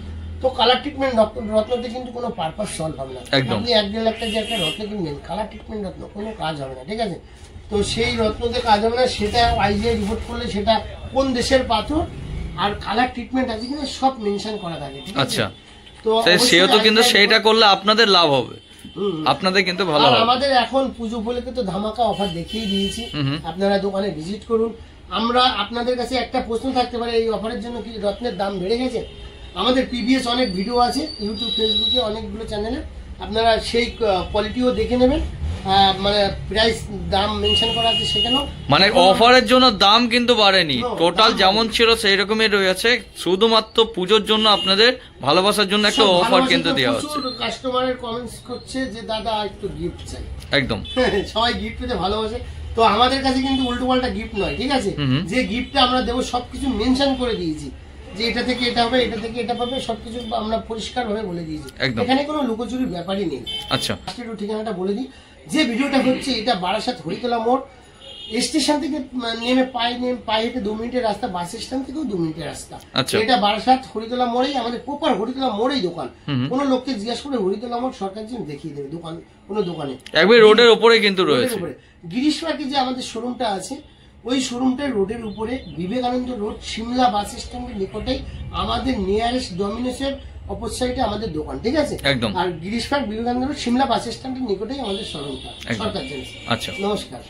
তো কালার ট্রিটমেন্ট রত্নতে কিন্তু কোনো পারপাস সলভ হবে না। আপনি 1-1.5 লাখ টাকা একটা রত্ন কিনবেন, কালার ট্রিটমেন্ট রত্ন কোনো কাজ হবে না, ঠিক আছে। তো সেই রত্নতে কাজ হবে না, সেটা আইজিআই রিপোর্ট করলে সেটা কোন দেশের পাথর আর কালার ট্রিটমেন্ট আছে কিনা সব মেনশন করা থাকে, ঠিক আছে। তো সেহেতু কিন্তু সেইটা করলে আপনাদের লাভ হবে, আপনাদের কিন্তু ভালো হবে। আমাদের এখন পুজো উপলক্ষে তো ধামাকা অফার দেখিয়ে দিয়েছি, আপনারা দোকানে ভিজিট করুন। আমরা আপনাদের কাছে একটা প্রশ্ন থাকতে পারে, এই অফারের জন্য কি রত্নের দাম বেড়ে গেছে? আমাদের প্রিভিয়াস অনেক ভিডিও আছে ইউটিউব, ফেসবুকে, অনেকগুলো চ্যানেলে, আপনারা সেই কোয়ালিটিও দেখে নেবেন। মানে প্রাইস দাম মেনশন করা আছে সেখানেও, মানে অফারের জন্য দাম কিন্তু বাড়েনি, টোটাল যেমন ছিল সেই রকমই রয়েছে। শুধুমাত্র পুজোর জন্য, আপনাদের ভালোবাসার জন্য একটা অফার কিন্তু দেওয়া হচ্ছে। কাস্টমারের কমেন্টস করছে যে দাদা একটু গিফট চাই, একদম সবাই গিফট পেতে ভালোবাসে। তো আমাদের কাছে কিন্তু উল্টো পাল্টা গিফট নয়, ঠিক আছে। যে গিফটটা আমরা দেবো সবকিছু মেনশন করে দিয়েছি, যে এটা থেকে এটা হবে, এটা থেকে এটা পাবে, সবকিছু আমরা পরিষ্কার ভাবে বলে দিয়েছি, এখানে কোনো লুকোচুরির ব্যাপারই নেই। আচ্ছা, ঠিকানাটা বলে দিই, যে ভিডিওটা হচ্ছে এটা বারাসাত হরিতলা মোড়, স্টেশন থেকে নেমে পায়ে হেঁটে 2 মিনিটের রাস্তা, বাস স্ট্যান্ড থেকেও 2 মিনিটের রাস্তা। আচ্ছা। এটা বারাসাত হরিতলা মোড়েই, আমাদের প্রপার হরিতলা মোড়েই দোকান। কোনো লোককে জিজ্ঞেস করে হরিতলা মোড় সরকার জন্য দেখিয়ে দেবে দোকান, কোনো দোকানে একবার রোডের উপরে কিন্তু রয়েছে। গিরিশ পার্কে যে আমাদের শোরুমটা আছে, ওই শোরুমটার রোডের উপরে বিবেকানন্দ রোড সিমলা বাস স্ট্যান্ডের নিকটেই আমাদের নিয়ারেস্ট ডমিনোসের অপর সাইডে আমাদের দোকান, ঠিক আছে? একদম। আর গিরিশ পার্ক বিবেকানন্দ রোড সিমলা বাস স্ট্যান্ডের নিকটেই আমাদের শোরুমটা, সরকার জন্য। আচ্ছা, নমস্কার।